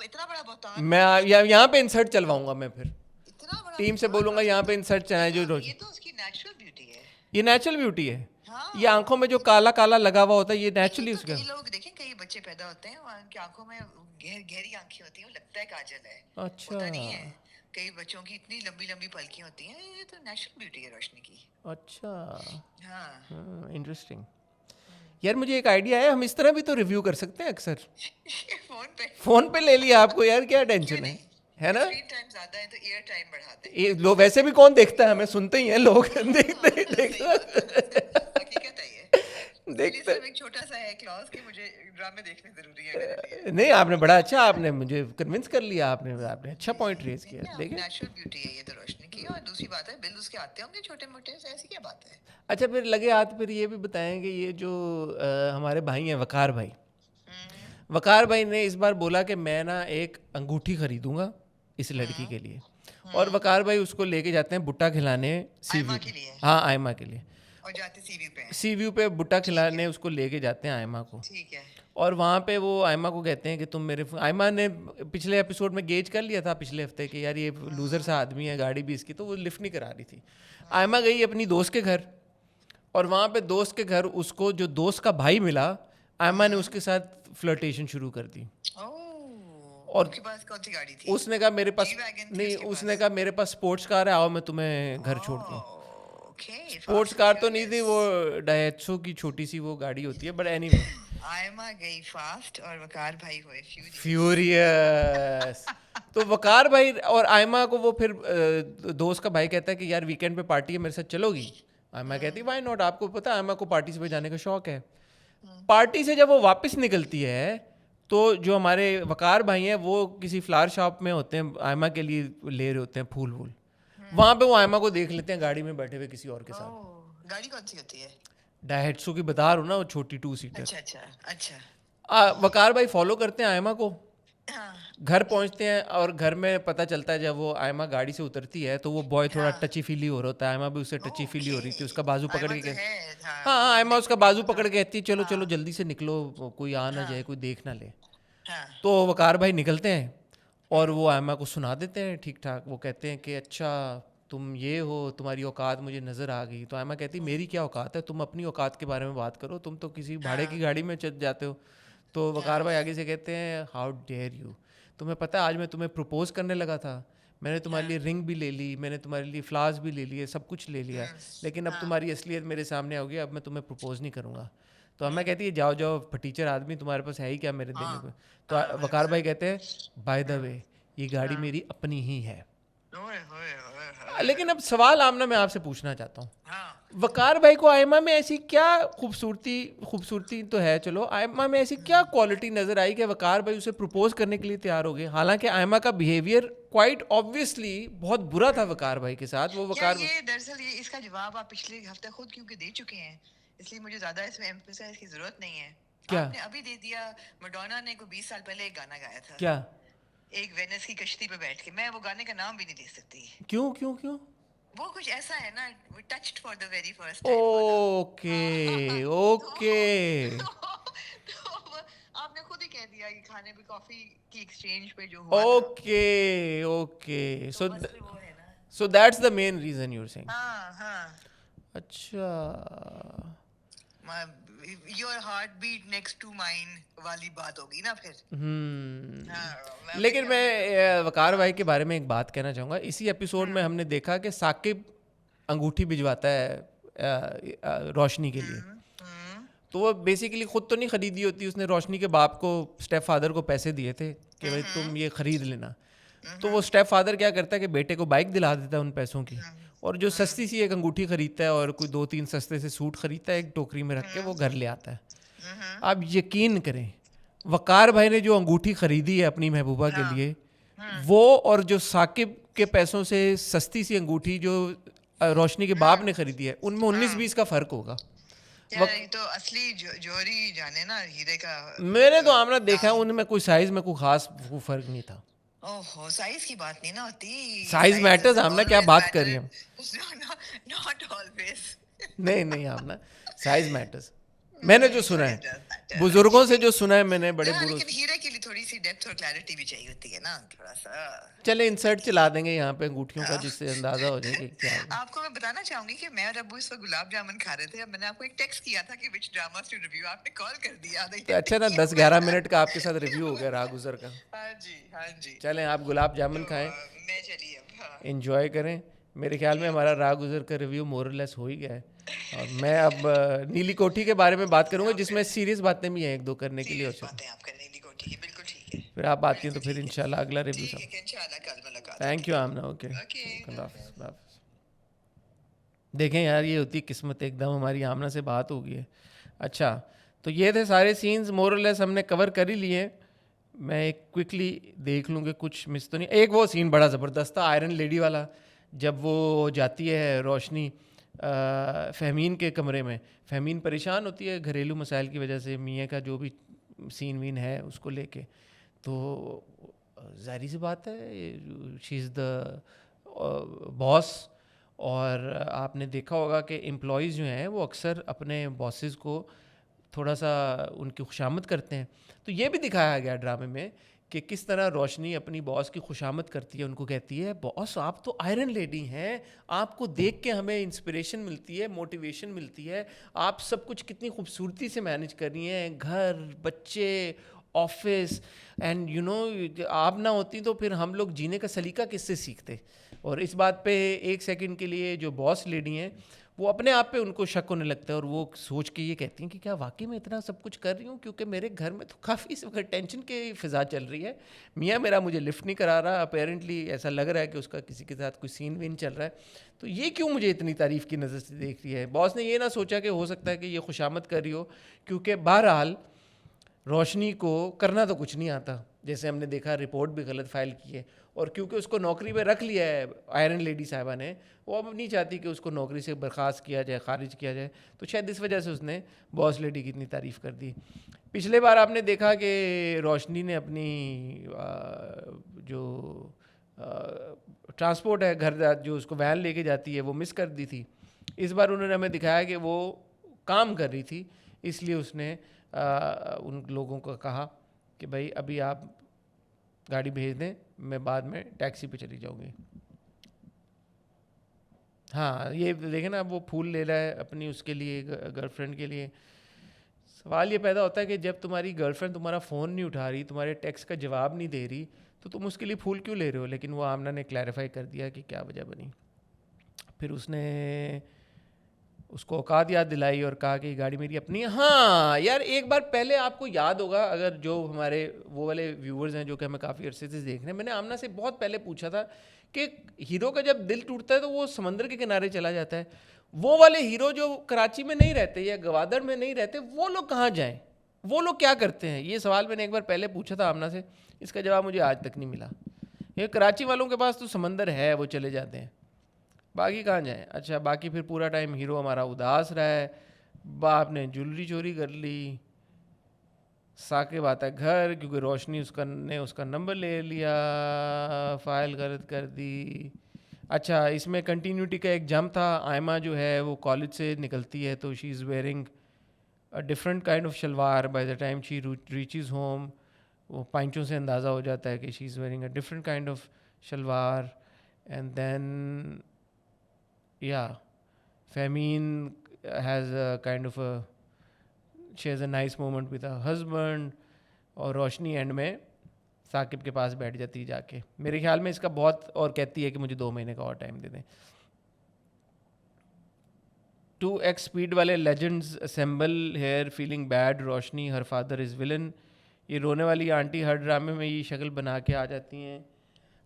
इतना बड़ा बहुतान मैं रोशनी यहाँ पे इंसर्ट चलवाऊंगा मैं फिर, इतना बड़ा टीम से बहुतान बोलूंगा रोशनी यहाँ पे इंसर्ट चलाएं जो रोज। ये तो उसकी नेचुरल ब्यूटी है। ये नेचुरल ब्यूटी है, ये आंखों में हाँ जो काला काला लगा हुआ होता है ये देखिए, नेचुरली तो उसका। कई लोग देखें, कई बच्चे पैदा होते हैं और उनकी आंखों में गहरी आंखें होती हैं, वो लगता है काजल है, अच्छा होता नहीं है। कई बच्चों की इतनी लंबी लंबी पलकें होती हैं, ये तो नेचुरल ब्यूटी है रोशनी की। अच्छा, हाँ इंटरेस्टिंग। यार मुझे एक आइडिया है, हम इस तरह भी तो रिव्यू कर सकते हैं अक्सर। फोन पे फोन पे ले लिया आपको यार, क्या क्यों टेंशन नहीं, है ना? स्क्रीन टाइम ज्यादा है तो एयर टाइम बढ़ा दें। ये लोग वैसे भी कौन देखता है हमें, सुनते ही हैं लोग। देखते हाँ सही देखते बात है, हकीकत है ये। मेरे लिए देखते। सिर्फ एक छोटा सा है क्लॉज कि मुझे ड्रामे देखने जरूरी है मेरे लिए। नहीं आपने बड़ा अच्छा, आपने मुझे कन्विंस कर लिया, आपने आपने अच्छा पॉइंट रेज किया। देखिए देखें, नेचुरल ब्यूटी है ये तो रोशनी की। और दूसरी बात है बिल उसके आते होंगे छोटे मोटे से, ऐसी क्या बात है। अच्छा फिर लगे हाथ, फिर ये भी बताएंगे ये जो हमारे भाई हैं वकार भाई, वकार भाई ने इस बार बोला कि मैं ना एक अंगूठी खरीदूंगा इस लड़की के लिए, और वकार भाई उसको लेके जाते हैं बुट्टा खिलाने सी आयमा व्यू। के लिए, हाँ आयमा के लिए, और जाते सीवी पे हैं। सी व्यू पे बुट्टा ठीक खिलाने है उसको लेके जाते हैं आयमा को। ठीक है। और वहाँ पे वो आयमा को कहते हैं कि तुम मेरे आयमा ने पिछले एपिसोड में गेज कर लिया था पिछले हफ्ते कि यार ये लूज़र सा आदमी है, गाड़ी भी इसकी, तो वो लिफ्ट नहीं करा रही थी। आयमा गई अपनी दोस्त के घर, और वहाँ पे दोस्त के घर उसको जो दोस्त का भाई मिला, आयमा ने उसके साथ फ्लर्टेशन शुरू कर दी। ओह और उसके पास कौन सी गाड़ी थी? उसने कहा मेरे पास, जी वैगन थी नहीं उसके उसने पास? कहा मेरे पास स्पोर्ट्स कार है, आओ मैं तुम्हें घर छोड़ दूँ। Okay sports fast and car तो नहीं थी, वो फ्यूरियस। डायट्सो की छोटी सी वो गाड़ी होती है, बट एनीवे आयमा गई फास्ट और वकार भाई हुए फ्यूरियस। फ्यूरियस। तो वकार भाई और आयमा को वो फिर दोस्त का भाई कहता है कि यार वीकेंड पे पार्टी है, मेरे साथ चलोगी? आयमा कहती है वाई नॉट, आपको पता है आयमा को पार्टी से जाने का शौक है। पार्टी से जब वो वापस निकलती है तो जो हमारे वकार भाई हैं वो किसी फ्लावर शॉप में होते हैं, आयमा के लिए ले रहे होते हैं फूल वूल। वहाँ पे वो आयमा को देख लेते हैं गाड़ी में बैठे हुए किसी और के साथ। ओह गाड़ी कौन सी होती है? डायट्सो की बता रहा हूँ ना, वो छोटी 2 सीटर। अच्छा अच्छा अच्छा। वकार भाई फॉलो करते हैं आयमा को, हाँ घर पहुंचते हैं, और घर में पता चलता है जब वो आयमा गाड़ी से उतरती है तो वो बॉय थोड़ा हाँ टची फीली हो रहा होता है, आयमा भी उससे टची फीली हो रही थी, उसका बाजू पकड़ आयमा के तो है, हाँ हाँ हाँ, आयमा हमने उसका बाजू पकड़ के कहती है चलो चलो हाँ जल्दी से निकलो, कोई आ ना हाँ जाए, कोई देख ना ले। हाँ तो वकार भाई निकलते हैं और वो आयमा को सुना देते हैं ठीक ठाक। वो कहते हैं कि अच्छा तुम ये हो, तुम्हारी औकात मुझे नज़र आ गई। तो आयमा कहती मेरी क्या औकात है, तुम अपनी औकात के बारे में बात करो, तुम तो किसी भाड़े की हाँ गाड़ी में चल जाते हो। तो वकार भाई आगे से कहते हैं हाउ डेयर यू, तुम्हें पता है आज मैं तुम्हें प्रपोज करने लगा था, मैंने तुम्हारे लिए रिंग भी ले ली, मैंने तुम्हारे लिए फ्लावर्स भी ले लिए, सब कुछ ले लिया, लेकिन अब तुम्हारी असलियत मेरे सामने आओगी, अब मैं तुम्हें प्रपोज नहीं करूँगा। तो अम्मा कहती है जाओ जाओ फटीचर आदमी, तुम्हारे पास है ही क्या मेरे देने को। तो वकार भाई कहते हैं बाय द वे ये गाड़ी मेरी अपनी ही है। लेकिन अब सवाल आमना मैं आपसे पूछना चाहता हूँ, वकार भाई को आयमा में ऐसी क्या खूबसूरती तो है, चलो आयमा में ऐसी क्या क्वालिटी नजर आई कि वकार भाई उसे प्रपोज करने के लिए तैयार हो गए? हालांकि आयमा का बिहेवियर क्वाइट ऑब्वियसली बहुत बुरा था वकार भाई के साथ। वो वकार ये दरअसल ये इसका जवाब आप पिछले हफ्ते खुद क्योंकि दे चुके हैं, इसलिए मुझे ज्यादा इसमें एम्फसाइज की जरूरत नहीं है। क्या आपने अभी दे दिया। मैडोना ने को 20 साल पहले एक गाना गाया था, क्या एक वेनिस की कश्ती पे बैठ के। मैं वो गाने का नाम भी नहीं ले सकती। क्यों क्यों क्यों? वो कुछ ऐसा है ना, touched for the very first time. Okay okay तो आपने खुद ही कह दिया कि खाने पे कॉफी की एक्सचेंज पे जो हुआ था, ओके ओके तो मसले वो है ना। So that's the main reason you are saying. हाँ अच्छा your heart beat next to mine वाली बात होगी ना फिर। लेकिन मैं वकार भाई के बारे में एक बात कहना चाहूँगा। इसी एपिसोड में हमने देखा कि साकिब अंगूठी भिजवाता है रोशनी के लिए। तो वो बेसिकली खुद तो नहीं खरीदी होती उसने, रोशनी के बाप को, स्टेप फादर को पैसे दिए थे कि भाई तुम ये खरीद लेना। तो वो स्टेप फादर क्या करता है कि बेटे को बाइक दिला देता है उन पैसों की, और जो सस्ती सी एक अंगूठी खरीदता है और कोई 2-3 सस्ते से सूट खरीदता है, एक टोकरी में रख के वो घर ले आता है। आप यकीन करें वकार भाई ने जो अंगूठी खरीदी है अपनी महबूबा के लिए, वो और जो साकिब के पैसों से सस्ती सी अंगूठी जो रोशनी के बाप ने खरीदी है, उनमें 19-20 का फर्क होगा। ये तो असली जोहरी जाने ना हीरे का। मैंने तो आमना देखा है उनमें कोई साइज में कोई खास फर्क नहीं था। ओहो, साइज की बात नहीं ना होती। साइज मैटर्स आमना, क्या बात कर रही हम? Not always. नहीं आमना, साइज मैटर्स। मैंने जो सुना है बुजुर्गों से, जो सुना है मैंने बड़े बुजुर्ग, लेकिन हीरे के लिए थोड़ी सी डेप्थ और क्लैरिटी भी चाहिए होती है ना, थोड़ा सा। चले इंसर्ट चला देंगे यहाँ पे अंगूठियों का, जिससे अंदाजा हो जाए कि क्या है। आपको मैं बताना चाहूंगी कि मैं और अब्बू इस वक्त गुलाब जामुन खा रहे थे। अब मैंने आपको एक टेक्स्ट किया था कि विच ड्रामास टू रिव्यू, आपने कॉल कर दिया। तो अच्छा ना 10-11 मिनट का आपके साथ रिव्यू हो गया राह गुजर का। हाँ जी। चलें आप गुलाब जामुन खाएं, मैं चलिए अब एंजॉय करें। मेरे ख्याल में हमारा राह गुजर का रिव्यू मोरलेस हो ही गया है, और मैं अब नीली कोठी के बारे में बात करूंगा, जिसमें सीरियस बातें भी हैं 1-2 करने के लिए। और बातें आप करने नीली कोठी की, बिल्कुल ठीक है। फिर आप बात करें तो फिर इंशाल्लाह अगला रिव्यू सब। इंशाल्लाह कल मुलाकात। Thank you Amna. ओके, अल्लाह हाफ़िज़। देखें यार, ये होती किस्मत, एकदम हमारी आमना से बात हो गई है। अच्छा, तो ये थे सारे सीन्स मोरलेस हमने कवर कर ही लिए। मैं एक क्विकली देख लूँगी कुछ मिस तो नहीं। एक वो सीन बड़ा ज़बरदस्त था आयरन लेडी वाला, जब वो जाती है रोशनी फ़हमीन के कमरे में। फ़हमीन परेशान होती है घरेलू मसाइल की वजह से, मियाँ का जो भी सीन वीन है उसको लेके। तो ज़ाहिर सी बात है शी इज़ द बॉस, और आपने देखा होगा कि एम्प्लॉयज़ जो हैं वो अक्सर अपने बॉसेस को थोड़ा सा उनकी खुशामद करते हैं। तो ये भी दिखाया गया ड्रामे में कि किस तरह रोशनी अपनी बॉस की खुशामद करती है, उनको कहती है बॉस आप तो आयरन लेडी हैं, आपको देख के हमें इंस्पिरेशन मिलती है, मोटिवेशन मिलती है, आप सब कुछ कितनी खूबसूरती से मैनेज कर रही हैं, घर, बच्चे, ऑफिस, एंड यू नो आप ना होती तो फिर हम लोग जीने का सलीका किससे सीखते। और इस बात पे एक सेकंड के लिए जो बॉस लेडी हैं वो अपने आप पे उनको शक होने लगता है, और वो सोच के ये कहती हैं कि क्या वाकई में इतना सब कुछ कर रही हूँ, क्योंकि मेरे घर में तो काफ़ी इस वक्त टेंशन की फ़िज़ा चल रही है। मियाँ मेरा मुझे लिफ्ट नहीं करा रहा, अपेरेंटली ऐसा लग रहा है कि उसका किसी के साथ कोई सीन वीन चल रहा है, तो ये क्यों मुझे इतनी तारीफ़ की नज़र से देख रही है। बॉस ने ये ना सोचा कि हो सकता है कि ये खुशामद कर रही हो, क्योंकि बहरहाल रोशनी को करना तो कुछ नहीं आता, जैसे हमने देखा रिपोर्ट भी गलत फाइल की है, और क्योंकि उसको नौकरी पे रख लिया है आयरन लेडी साहिबा ने, वो अब नहीं चाहती कि उसको नौकरी से बर्खास्त किया जाए, खारिज किया जाए, तो शायद इस वजह से उसने बॉस लेडी की इतनी तारीफ़ कर दी। पिछले बार आपने देखा कि रोशनी ने अपनी जो ट्रांसपोर्ट है घर, जो उसको वैन लेके जाती है, वो मिस कर दी थी। इस बार उन्होंने हमें दिखाया कि वो काम कर रही थी, इसलिए उसने उन लोगों को कहा कि भाई अभी आप गाड़ी भेज दें, मैं बाद में टैक्सी पे चली जाऊंगी। हाँ, ये देखें ना, अब वो फूल ले रहा है अपनी उसके लिए, गर्लफ्रेंड के लिए। सवाल ये पैदा होता है कि जब तुम्हारी गर्लफ्रेंड तुम्हारा फ़ोन नहीं उठा रही, तुम्हारे टेक्स्ट का जवाब नहीं दे रही, तो तुम उसके लिए फूल क्यों ले रहे हो? लेकिन वो आमना ने क्लैरिफाई कर दिया कि क्या वजह बनी। फिर उसने उसको औकात याद दिलाई और कहा कि गाड़ी मेरी अपनी है। हाँ यार, एक बार पहले आपको याद होगा, अगर जो हमारे वो वाले व्यूवर्स हैं जो कि हमें काफ़ी अरसे से देख रहे हैं, मैंने आमना से बहुत पहले पूछा था कि हीरो का जब दिल टूटता है तो वो समंदर के किनारे चला जाता है, वो वाले हीरो जो कराची में नहीं रहते या गवादड़ में नहीं रहते, वो लोग कहाँ जाएं, वो लोग क्या करते हैं? ये सवाल मैंने एक बार पहले पूछा था आमना से, इसका जवाब मुझे आज तक नहीं मिला। ये कराची वालों के पास तो समंदर है, वो चले जाते हैं, बाकी कहाँ जाए। अच्छा, बाकी फिर पूरा टाइम हीरो हमारा उदास रहा है, बाप ने ज्वेलरी चोरी कर ली, साकिब आता है घर क्योंकि रोशनी उसका नंबर ले लिया, फाइल गलत कर दी। अच्छा, इसमें कंटिन्यूटी का एक जंप था। आयमा जो है वो कॉलेज से निकलती है तो she is wearing a different kind of shalwar. By the time she reaches home, वो पाइंचों से अंदाज़ा हो जाता है कि she is wearing a different kind of shalwar. And then yeah, Famine has a kind of a, she has a nice moment with her husband, और रोशनी and में साकिब के पास बैठ जाती है जाके, मेरे ख्याल में इसका बहुत, और कहती है कि मुझे 2 महीने का और टाइम दे दें। 2x स्पीड वाले legends assemble here, feeling bad, Roshni her father is villain. ये रोने वाली आंटी हर ड्रामे में ये शक्ल बना के आ जाती हैं।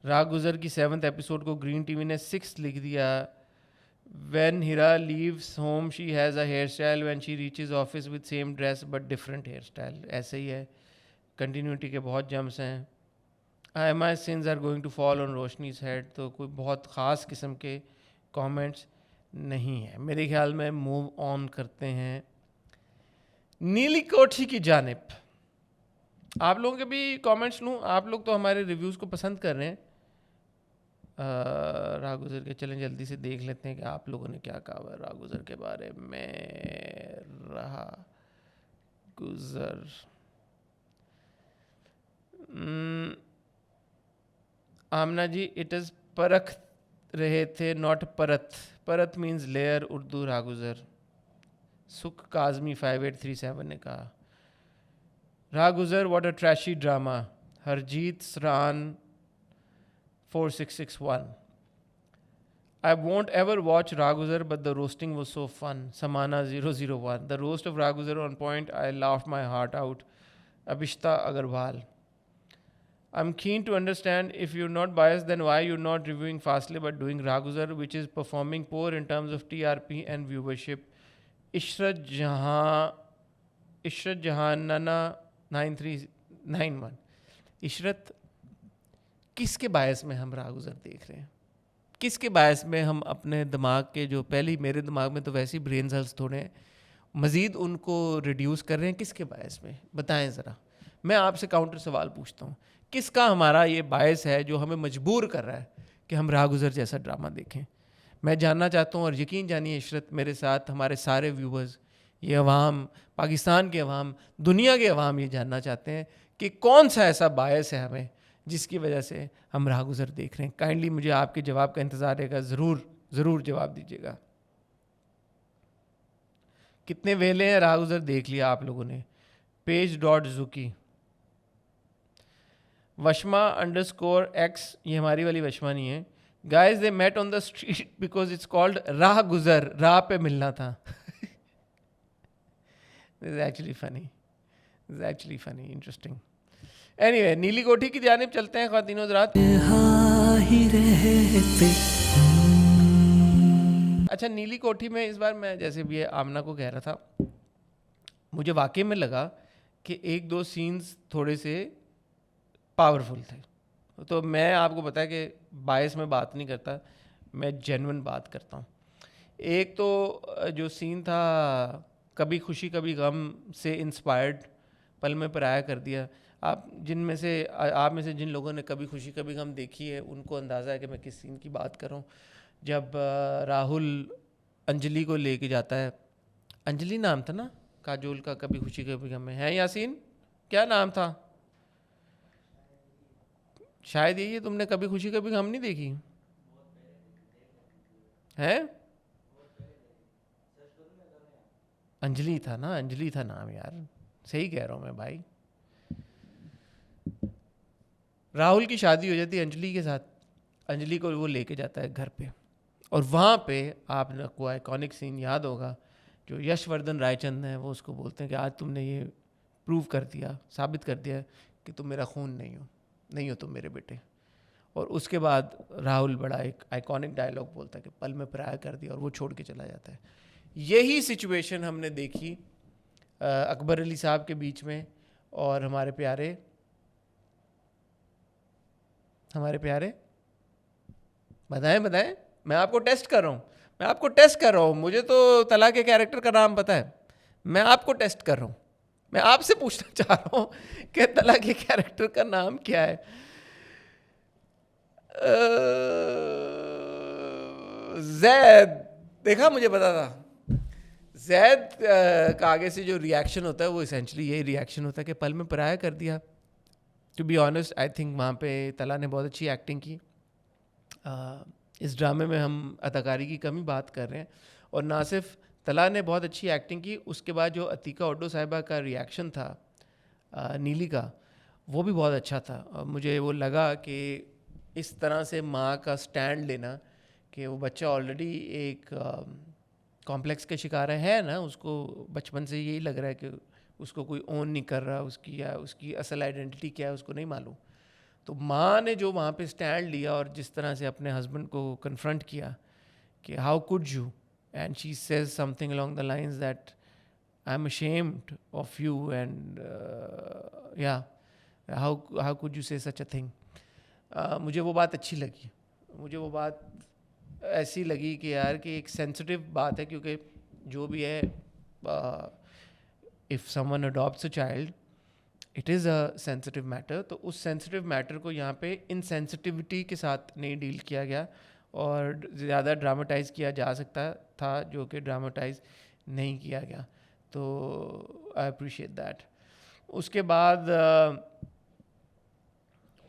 राह गुजर की 7th एपिसोड को ग्रीन टीवी ने 6 लिख दिया। When Hira leaves home, she has a hairstyle. When she reaches office with same dress but different hairstyle. ऐसे ही है, कंटिन्यूटी के बहुत जम्स हैं। My sins are going to fall on रोशनी's head, तो कोई बहुत ख़ास किस्म के कमेंट्स नहीं है। मेरे ख्याल में मूव ऑन करते हैं नीली कोठी की जानिब। आप लोगों के भी कमेंट्स लूँ? आप लोग तो हमारे रिव्यूज़ को पसंद कर रहे हैं। राह गुजर के चलें जल्दी से देख लेते हैं कि आप लोगों ने क्या कहा हुआ है राह गुजर के बारे में। राह गुजर, आमना जी, इट इज़ परख रहे थे नॉट परत। परत मीन्स लेयर, उर्दू राह गुजर। सुख काजमी 5837 ने कहा राह गुजर what a trashy drama. Harjeet सरान 4661, I won't ever watch Raguzar, but the roasting was so fun. Samana 001, the roast of Raguzar on point. I laughed my heart out. Abishta Agarwal, I'm keen to understand if you're not biased, then why you're not reviewing Fastly but doing Raguzar, which is performing poor in terms of TRP and viewership. Ishrat Jahan Nana 9391, Ishrat, किसके बायस में हम रागुजर देख रहे हैं? किसके बायस में हम अपने दिमाग के, जो पहले मेरे दिमाग में तो वैसे ही ब्रेन सेल्स थोड़े हैं, मज़ीद उनको रिड्यूस कर रहे हैं? किसके बायस में बताएं ज़रा। मैं आपसे काउंटर सवाल पूछता हूँ, किसका हमारा ये बायस है जो हमें मजबूर कर रहा है कि हम रागुजर जैसा ड्रामा देखें? मैं जानना चाहता हूँ, और यकीन जानिए इशरत, मेरे साथ हमारे सारे व्यूवर्स, ये अवाम, पाकिस्तान के अवाम, दुनिया के अवाम ये जानना चाहते हैं कि कौन सा ऐसा बायस है हमें जिसकी वजह से हम राह गुजर देख रहे हैं। काइंडली मुझे आपके जवाब का इंतज़ार रहेगा, ज़रूर जवाब दीजिएगा। कितने वेले हैं राह गुजर देख लिया आप लोगों ने? page.zuki, वशमा_x, ये हमारी वाली वशमा नहीं है। Guys they met on the street because it's called Raah Guzar, राह पे मिलना था। This is actually funny, interesting. Anyway, नीली कोठी की जानिब चलते हैं ख्वातीन हज़रात। अच्छा, नीली कोठी में इस बार मैं, जैसे भी आमना को कह रहा था, मुझे वाकई में लगा कि 1-2 सीन्स थोड़े से पावरफुल थे। तो मैं आपको पता है कि बायस में बात नहीं करता, मैं जेन्युइन बात करता हूँ। एक तो जो सीन था, कभी खुशी कभी गम से इंस्पायर्ड, पल में पराया कर दिया। आप में से जिन लोगों ने कभी खुशी कभी गम देखी है, उनको अंदाज़ा है कि मैं किस सीन की बात कर रहा हूँ। जब राहुल अंजलि को लेके जाता है, अंजलि नाम था ना काजोल का, कभी खुशी कभी गम में, है यासीन? क्या नाम था? शायद यही है। तुमने कभी खुशी कभी गम नहीं देखी है? अंजलि था ना, अंजलि था नाम यार, सही कह रहा हूँ मैं भाई। राहुल की शादी हो जाती है अंजलि के साथ, अंजलि को वो लेके जाता है घर पे, और वहाँ पे आपको आइकॉनिक सीन याद होगा, जो यशवर्धन रायचंद है वो उसको बोलते हैं कि आज तुमने ये प्रूव कर दिया, साबित कर दिया कि तुम मेरा खून नहीं हो तुम मेरे बेटे। और उसके बाद राहुल बड़ा एक आइकॉनिक डायलॉग बोलता है कि पल में पराया कर दिया, और वो छोड़ के चला जाता है। यही सिचुएशन हमने देखी अकबर अली साहब के बीच में और हमारे प्यारे बताएं, मैं आपको टेस्ट कर रहा हूँ, मुझे तो तला के कैरेक्टर का नाम पता है, मैं आपको टेस्ट कर रहा हूँ, मैं आपसे पूछना चाह रहा हूँ कि तला के कैरेक्टर का नाम क्या है। जैद, देखा मुझे पता था। जैद का आगे से जो रिएक्शन होता है वो इसेंशली यही रिएक्शन होता है कि पल में पराया कर दिया। To be honest I think वहाँ पे तला ने बहुत अच्छी एक्टिंग की। इस ड्रामे में हम अदाकारी की कमी बात कर रहे हैं, और ना सिर्फ तला ने बहुत अच्छी एक्टिंग की, उसके बाद जो अतीका ओडो साहिबा का रिएक्शन था नीली का, वो भी बहुत अच्छा था। और मुझे वो लगा कि इस तरह से माँ का स्टैंड लेना कि वो बच्चा ऑलरेडी एक कॉम्प्लेक्स का शिकार है ना, उसको बचपन से यही लग रहा है कि उसको कोई ओन नहीं कर रहा, उसकी या उसकी असल आइडेंटिटी क्या है उसको नहीं मालूम। तो माँ ने जो वहाँ पे स्टैंड लिया और जिस तरह से अपने हस्बैंड को कन्फ्रंट किया कि how could you, and she says something along the lines that I am ashamed of you, and या हाउ कुड यू से सच अ थिंग। मुझे वो बात अच्छी लगी, मुझे वो बात ऐसी लगी कि यार कि एक सेंसिटिव बात है, क्योंकि जो भी है if someone adopts a child it is a sensitive matter, तो उस सेंसिटिव मैटर को यहाँ पे इनसेंसिटिविटी के साथ नहीं डील किया गया और ज़्यादा ड्रामेटाइज किया जा सकता था, जो कि ड्रामेटाइज नहीं किया गया। तो आई अप्रिशिएट दैट। उसके बाद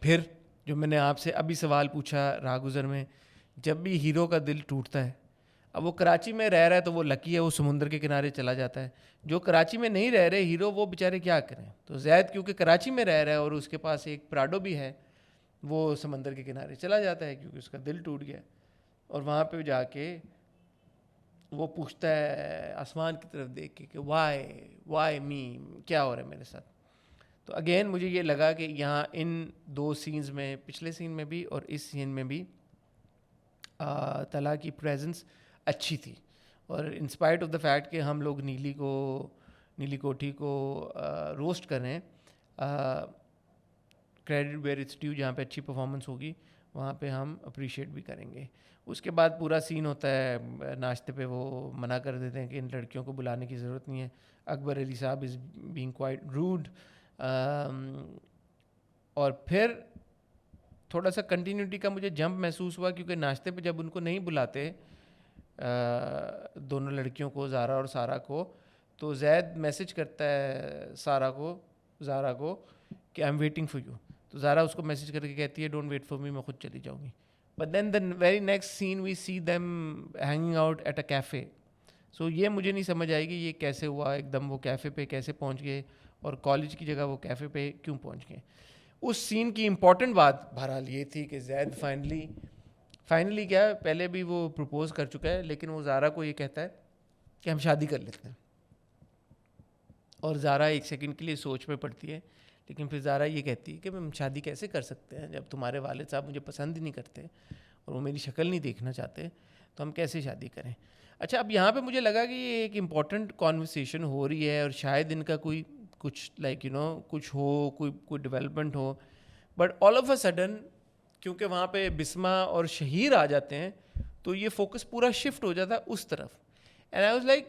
फिर जो मैंने आपसे अभी सवाल पूछा रागुज़र में, जब भी हीरो का दिल टूटता है, अब वो कराची में रह रहा है तो वो लकी है, वो समुंदर के किनारे चला जाता है। जो कराची में नहीं रह रहे हीरो, वो बेचारे क्या करें। तो जैद क्योंकि कराची में रह रहा है और उसके पास एक प्राडो भी है, वो समंदर के किनारे चला जाता है क्योंकि उसका दिल टूट गया। और वहाँ पे जाके वो पूछता है आसमान की तरफ देख के कि वाई मी, क्या हो रहा है मेरे साथ। तो अगेन मुझे ये लगा कि यहाँ इन दो सीन्स में, पिछले सीन में भी और इस सीन में भी तला की प्रेजेंस अच्छी थी। और इंस्पाइट ऑफ द फैक्ट कि हम लोग नीली कोठी को रोस्ट कर रहे हैं, क्रेडिट वेयर इट्स ड्यू, जहाँ पे अच्छी परफॉर्मेंस होगी वहाँ पे हम अप्रिशिएट भी करेंगे। उसके बाद पूरा सीन होता है नाश्ते पे, वो मना कर देते हैं कि इन लड़कियों को बुलाने की ज़रूरत नहीं है। अकबर अली साहब इज़ बीइंग क्वाइट रूड, और फिर थोड़ा सा कंटिन्यूटी का मुझे जंप महसूस हुआ, क्योंकि नाश्ते पे जब उनको नहीं बुलाते दोनों लड़कियों को, ज़ारा और सारा को, तो जैद मैसेज करता है ज़ारा को कि I am waiting for you. तो ज़ारा उसको मैसेज करके कहती है डोंट वेट फॉर मी, मैं खुद चली जाऊँगी। But then the very next scene we see them hanging out at a cafe. So ये मुझे नहीं समझ आएगी ये कैसे हुआ, एकदम वो कैफ़े पे कैसे पहुँच गए, और कॉलेज की जगह वो कैफ़े पे क्यों पहुँच गए। उस सीन की इम्पॉर्टेंट बात बहरहाल ये थी कि जैद फाइनली क्या, पहले भी वो प्रपोज कर चुका है, लेकिन वो ज़ारा को ये कहता है कि हम शादी कर लेते हैं। और ज़ारा एक सेकंड के लिए सोच में पड़ती है, लेकिन फिर ज़ारा ये कहती है कि हम शादी कैसे कर सकते हैं जब तुम्हारे वालिद साहब मुझे पसंद ही नहीं करते और वो मेरी शक्ल नहीं देखना चाहते, तो हम कैसे शादी करें। अच्छा, अब यहाँ पे मुझे लगा कि ये एक इम्पॉर्टेंट कॉन्वर्सेशन हो रही है और शायद इनका कुछ कुछ हो, कोई डेवलपमेंट हो, but all of a sudden क्योंकि वहाँ पे बिस्मा और शहीर आ जाते हैं, तो ये फोकस पूरा शिफ्ट हो जाता है उस तरफ। And I was like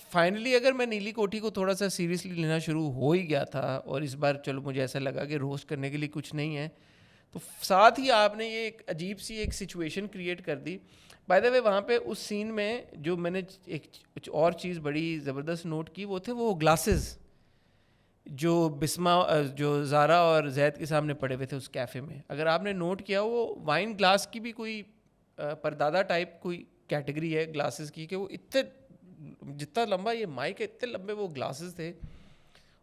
finally अगर मैं नीली कोठी को थोड़ा सा सीरियसली लेना शुरू हो ही गया था, और इस बार चलो मुझे ऐसा लगा कि रोस्ट करने के लिए कुछ नहीं है, तो साथ ही आपने ये एक अजीब सी एक सिचुएशन क्रिएट कर दी। बाय द वे वहाँ पे उस सीन में जो मैंने एक और चीज़ बड़ी ज़बरदस्त नोट की, वो थे वो ग्लासेस जो जो ज़ारा और जैद के सामने पड़े हुए थे उस कैफ़े में। अगर आपने नोट किया, वो वाइन ग्लास की भी कोई परदादा टाइप कोई कैटेगरी है ग्लासेस की, कि वो इतने, जितना लंबा ये माइक है इतने लंबे वो ग्लासेस थे,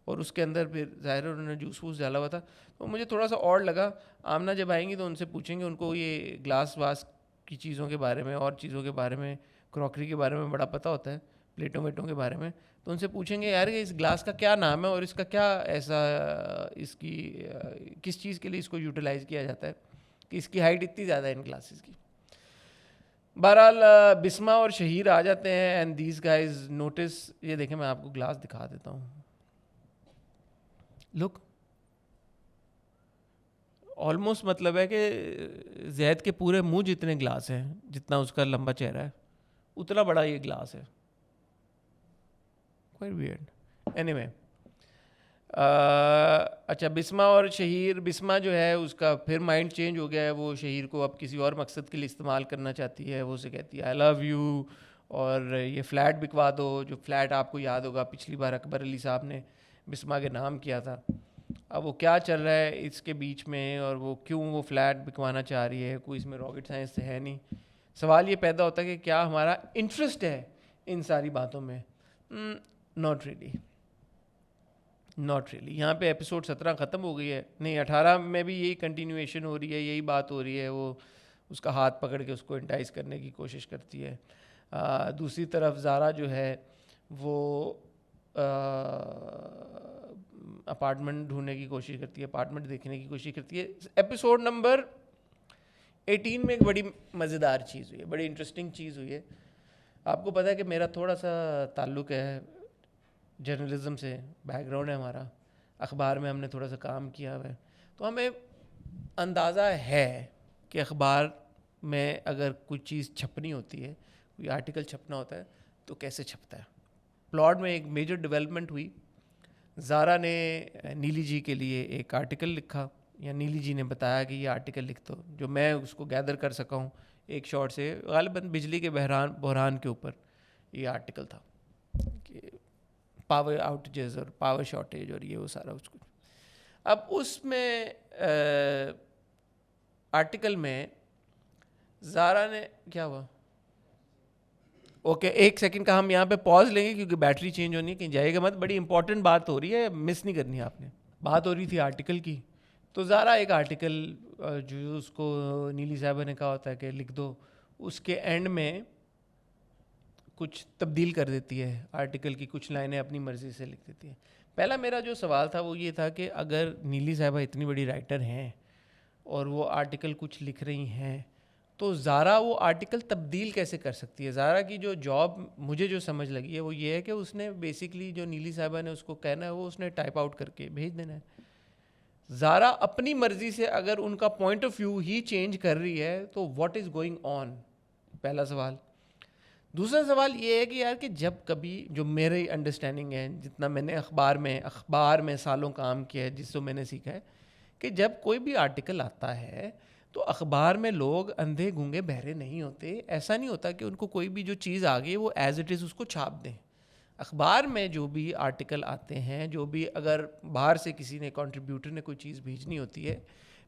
और उसके अंदर फिर ज़ाहिर है उन्होंने जूस वूस डाला हुआ था। तो मुझे थोड़ा सा और लगा। आमना जब आएंगी तो उनसे पूछेंगे, उनको ये ग्लास वास की चीज़ों के बारे में और चीज़ों के बारे में, क्रॉकरी के बारे में बड़ा पता होता है, प्लेटों वेटों के बारे में। तो उनसे पूछेंगे यार कि इस ग्लास का क्या नाम है और इसका क्या ऐसा इसकी किस चीज़ के लिए इसको यूटिलाइज़ किया जाता है कि इसकी हाइट इतनी ज़्यादा है इन ग्लासेस की। बहरहाल बिस्मा और शहीर आ जाते हैं एंड दीज गाइज नोटिस, ये देखें मैं आपको ग्लास दिखा देता हूँ, लुक ऑलमोस्ट मतलब है कि जैद के पूरे मुंह जितने ग्लास हैं, जितना उसका लंबा चेहरा है उतना बड़ा ये ग्लास है। Quite weird. एनीवे, अच्छा बिस्मा और शहीर, बिस्मा जो है उसका फिर माइंड चेंज हो गया है, वो शहीर को अब किसी और मकसद के लिए इस्तेमाल करना चाहती है। वो उसे कहती है आई लव यू और ये फ़्लैट बिकवा दो, जो फ्लैट आपको याद होगा पिछली बार अकबर अली साहब ने बिस्मा के नाम किया था। अब वो क्या चल रहा है इसके बीच में और वो क्यों वो फ्लैट बिकवाना चाह रही है, कोई इसमें रॉकेट साइंस तो है नहीं। सवाल ये पैदा होता है कि क्या हमारा इंटरेस्ट है इन सारी बातों में? Not really, not really. यहाँ पे एपिसोड 17 ख़त्म हो गई है, नहीं 18 में भी यही कंटिन्यूएशन हो रही है, यही बात हो रही है। वो उसका हाथ पकड़ के उसको इंटाइज करने की कोशिश करती है। दूसरी तरफ ज़ारा जो है वो अपार्टमेंट ढूंढने की कोशिश करती है, अपार्टमेंट देखने की कोशिश करती है। एपिसोड नंबर 18 में एक बड़ी मज़ेदार चीज़ हुई है, बड़ी इंटरेस्टिंग चीज़ हुई है। आपको पता है कि मेरा थोड़ा सा ताल्लुक़ है जर्नलिज़म से, बैकग्राउंड है हमारा, अखबार में हमने थोड़ा सा काम किया हुआ है, तो हमें अंदाज़ा है कि अखबार में अगर कोई चीज़ छपनी होती है, कोई आर्टिकल छपना होता है तो कैसे छपता है। प्लॉट में एक मेजर डेवलपमेंट हुई, ज़ारा ने नीली जी के लिए एक आर्टिकल लिखा, या नीली जी ने बताया कि ये आर्टिकल लिख दो, जो मैं उसको गैदर कर सका हूँ एक शॉट से, ग़ालिबन बिजली के बहरान के ऊपर ये आर्टिकल था कि पावर आउटेजेस और पावर शॉर्टेज और ये वो सारा उसको। अब उसमें आर्टिकल में ज़ारा ने क्या हुआ, ओके एक सेकंड का हम यहाँ पे पॉज लेंगे क्योंकि बैटरी चेंज होनी है, कहीं जाएगा मत, बड़ी इंपॉर्टेंट बात हो रही है, मिस नहीं करनी है आपने। बात हो रही थी आर्टिकल की, तो ज़ारा एक आर्टिकल जो उसको नीली साहबा ने कहा होता है कि लिख दो, उसके एंड में कुछ तब्दील कर देती है, आर्टिकल की कुछ लाइनें अपनी मर्ज़ी से लिख देती है। पहला मेरा जो सवाल था वो ये था कि अगर नीली साहबा इतनी बड़ी राइटर हैं और वो आर्टिकल कुछ लिख रही हैं, तो ज़ारा वो आर्टिकल तब्दील कैसे कर सकती है? ज़ारा की जो जॉब मुझे जो समझ लगी है वो ये है कि उसने बेसिकली जो नीली साहबा ने उसको कहना है वो उसने टाइप आउट करके भेज देना है। ज़ारा अपनी मर्ज़ी से अगर उनका point of view he change कर रही है तो व्हाट इज़ गोइंग ऑन, पहला सवाल। दूसरा सवाल ये है कि यार कि जब कभी, जो मेरी अंडरस्टैंडिंग है, जितना मैंने अखबार में सालों काम किया है, जिससे मैंने सीखा है कि जब कोई भी आर्टिकल आता है तो अखबार में लोग अंधे गूंगे बहरे नहीं होते। ऐसा नहीं होता कि उनको कोई भी जो चीज़ आ गई वो एज इट इज़ उसको छाप दें। अखबार में जो भी आर्टिकल आते हैं, जो भी अगर बाहर से किसी ने कंट्रीब्यूटर ने कोई चीज़ भेजनी होती है,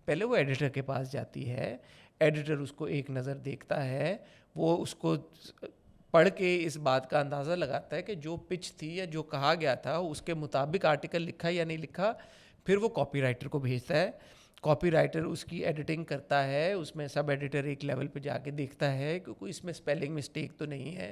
पहले वो एडिटर के पास जाती है, एडिटर उसको एक नज़र देखता है, वो उसको पढ़ के इस बात का अंदाज़ा लगाता है कि जो पिच थी या जो कहा गया था उसके मुताबिक आर्टिकल लिखा या नहीं लिखा, फिर वो कॉपीराइटर को भेजता है। कॉपीराइटर उसकी एडिटिंग करता है, उसमें सब एडिटर एक लेवल पे जाके देखता है कि कोई इसमें स्पेलिंग मिस्टेक तो नहीं है,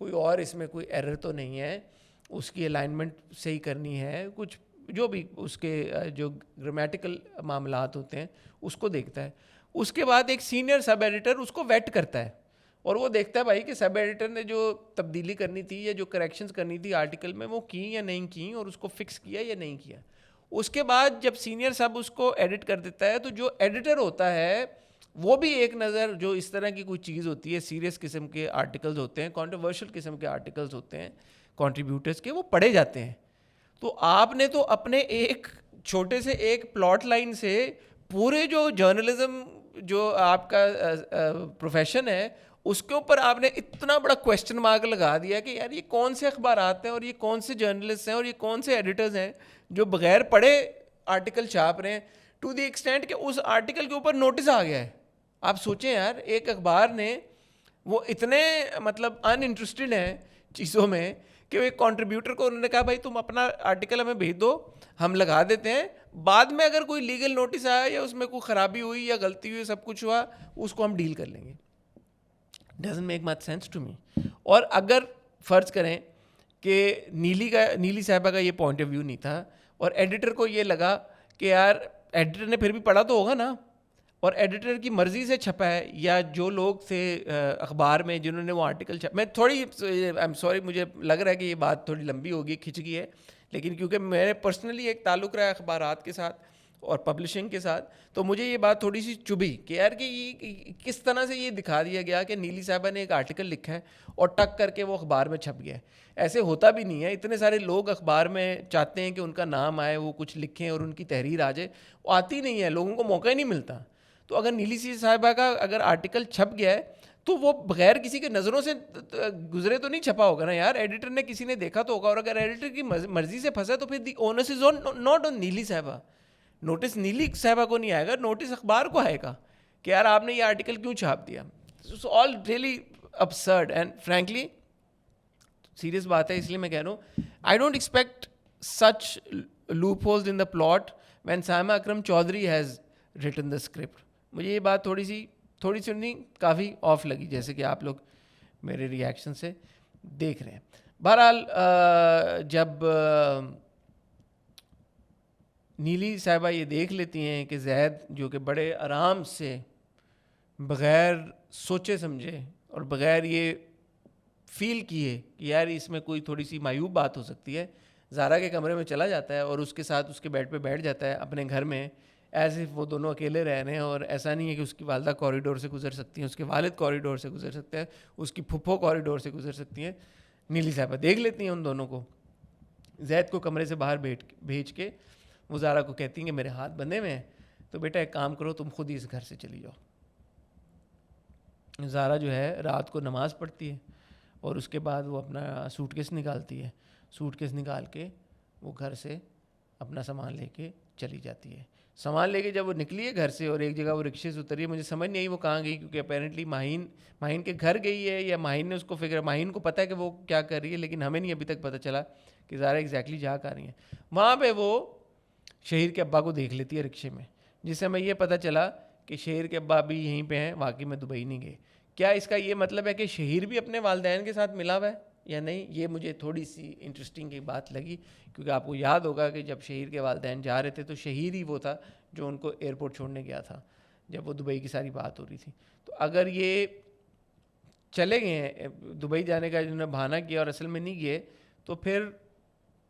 कोई और इसमें कोई एरर तो नहीं है, उसकी अलाइनमेंट सही करनी है, कुछ जो भी उसके जो ग्रामेटिकल मामलात होते हैं उसको देखता है। उसके बाद एक सीनियर सब एडिटर उसको वेट करता है और वो देखता है भाई कि सब एडिटर ने जो तब्दीली करनी थी या जो करेक्शंस करनी थी आर्टिकल में वो की या नहीं की और उसको फिक्स किया या नहीं किया। उसके बाद जब सीनियर साहब उसको एडिट कर देता है तो जो एडिटर होता है वो भी एक नज़र, जो इस तरह की कोई चीज़ होती है, सीरियस किस्म के आर्टिकल्स होते हैं, कंट्रोवर्शियल किस्म के आर्टिकल्स होते हैं कंट्रीब्यूटर्स के, वो पढ़े जाते हैं। तो आपने तो अपने एक छोटे से एक प्लॉट लाइन से पूरे जो जर्नलिज्म जो आपका प्रोफेशन है उसके ऊपर आपने इतना बड़ा क्वेश्चन मार्क लगा दिया कि यार ये कौन से अखबार आते हैं और ये कौन से जर्नलिस्ट हैं और ये कौन से एडिटर्स हैं जो बगैर पढ़े आर्टिकल छाप रहे हैं, टू द एक्सटेंट कि उस आर्टिकल के ऊपर नोटिस आ गया है। आप सोचें यार, एक अखबार ने वो इतने मतलब अनइंटरेस्टेड हैं चीज़ों में कि वो एक कंट्रीब्यूटर को उन्होंने कहा भाई तुम अपना आर्टिकल हमें भेज दो, हम लगा देते हैं, बाद में अगर कोई लीगल नोटिस आया या उसमें कोई ख़राबी हुई या गलती हुई, सब कुछ हुआ, उसको हम डील कर लेंगे. Doesn't make much sense to me. और अगर फ़र्ज़ करें कि नीली साहिबा का ये पॉइंट ऑफ व्यू नहीं था और एडिटर को ये लगा कि यार एडिटर ने फिर भी पढ़ा तो होगा ना, और एडिटर की मर्ज़ी से छपा है, या जो लोग थे अखबार में जिन्होंने वो आर्टिकल मैं थोड़ी आई एम सॉरी, मुझे लग रहा है कि ये बात थोड़ी लंबी होगी, खिंच गई है, लेकिन क्योंकि मेरे पर्सनली एक ताल्लुक़ रहा है अखबारात के साथ और पब्लिशिंग के साथ, तो मुझे ये बात थोड़ी सी चुभी कि यार कि ये किस तरह से ये दिखा दिया गया कि नीली साहिबा ने एक आर्टिकल लिखा है और टक करके वो अखबार में छप गया है. ऐसे होता भी नहीं है. इतने सारे लोग अखबार में चाहते हैं कि उनका नाम आए, वो कुछ लिखें और उनकी तहरीर आ जाए, वो आती नहीं है, लोगों को मौका ही नहीं मिलता. तो अगर नीली साहिबा का अगर आर्टिकल छप गया है तो वो बगैर किसी के नज़रों से गुजरे तो नहीं छपा होगा ना यार, एडिटर ने किसी ने देखा तो होगा. और अगर एडिटर की मर्जी से फंसा तो फिर the onus is on not on Neeli Sahiba. Notice नीली साहिबा को नहीं आएगा, नोटिस अखबार को आएगा कि यार आपने ये आर्टिकल क्यों छाप दिया. It's all really absurd and frankly serious बात है, इसलिए मैं कह रहा हूँ I don't expect such loopholes in the plot when Saima Akram Chaudhry has written the script. मुझे ये बात थोड़ी सी नहीं काफ़ी ऑफ लगी, जैसे कि आप लोग मेरे रिएक्शन से देख रहे हैं. बहरहाल जब नीली साहिबा ये देख लेती हैं कि जैद जो कि बड़े आराम से बग़ैर सोचे समझे और बग़ैर ये फ़ील किए कि यार इसमें कोई थोड़ी सी मायूब बात हो सकती है, ज़ारा के कमरे में चला जाता है और उसके साथ उसके बेड पे बैठ जाता है अपने घर में, एज इफ़ वो दोनों अकेले रह रहे हैं. और ऐसा नहीं है कि उसकी वालदा कॉरिडोर से गुजर सकती हैं, उसके वालिद कॉरिडोर से गुजर सकते हैं, उसकी फुफ्फो कॉरिडोर से गुजर सकती हैं. नीली साहिबा देख लेती हैं उन दोनों को. जैद को कमरे से बाहर भेज के वो ज़ारा को कहती हैं कि मेरे हाथ बंधे हुए हैं, तो बेटा एक काम करो, तुम खुद ही इस घर से चली जाओ. ज़ारा जो है रात को नमाज़ पढ़ती है और उसके बाद वो अपना सूटकेस निकालती है. सूटकेस निकाल के वो घर से अपना सामान लेके चली जाती है. सामान लेके जब वो निकली है घर से और एक जगह वो रिक्शे से उतरी है, मुझे समझ नहीं आई वो कहाँ गई, क्योंकि अपेरेंटली माहीन के घर गई है या माहीन ने उसको माहीन को पता है कि वो क्या कर रही है, लेकिन हमें नहीं अभी तक पता चला कि ज़ारा एग्जैक्टली जा कर रही है. वहाँ पे वो शहीर के अब्बा को देख लेती है रिक्शे में, जिससे हमें ये पता चला कि शहीर के अब्बा भी यहीं पे हैं, वाकई में दुबई नहीं गए. क्या इसका ये मतलब है कि शहीर भी अपने वालिदैन के साथ मिला हुआ है या नहीं? ये मुझे थोड़ी सी इंटरेस्टिंग एक बात लगी, क्योंकि आपको याद होगा कि जब शहीर के वालिदैन जा रहे थे तो शहीर ही वो था जो उनको एयरपोर्ट छोड़ने गया था जब वो दुबई की सारी बात हो रही थी. तो अगर ये चले गए हैं दुबई जाने का, जिन्होंने बहाना किया और असल में नहीं गए, तो फिर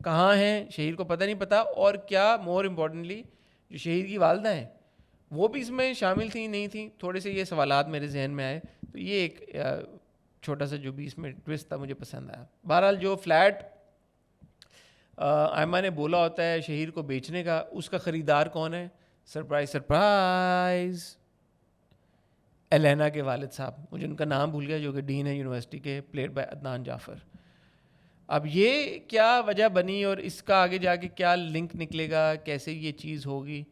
कहाँ हैं शहीर को पता नहीं पता. और क्या मोर इम्पॉर्टेंटली जो शहीर की वालदा हैं वो भी इसमें शामिल थी नहीं थी, थोड़े से ये सवालात मेरे जहन में आए. तो ये एक छोटा सा जो भी इसमें ट्विस्ट था मुझे पसंद आया. बहरहाल जो फ्लैट आयमा ने बोला होता है शहीर को बेचने का, उसका ख़रीदार कौन है? सरप्राइज सरप्राइज, एलेना के वालिद साहब, मुझे उनका नाम भूल गया, जो कि डीन है यूनिवर्सिटी के, प्लेड बाय अदनान जाफ़र. अब ये क्या वजह बनी और इसका आगे जाके क्या लिंक निकलेगा, कैसे ये चीज़ होगी,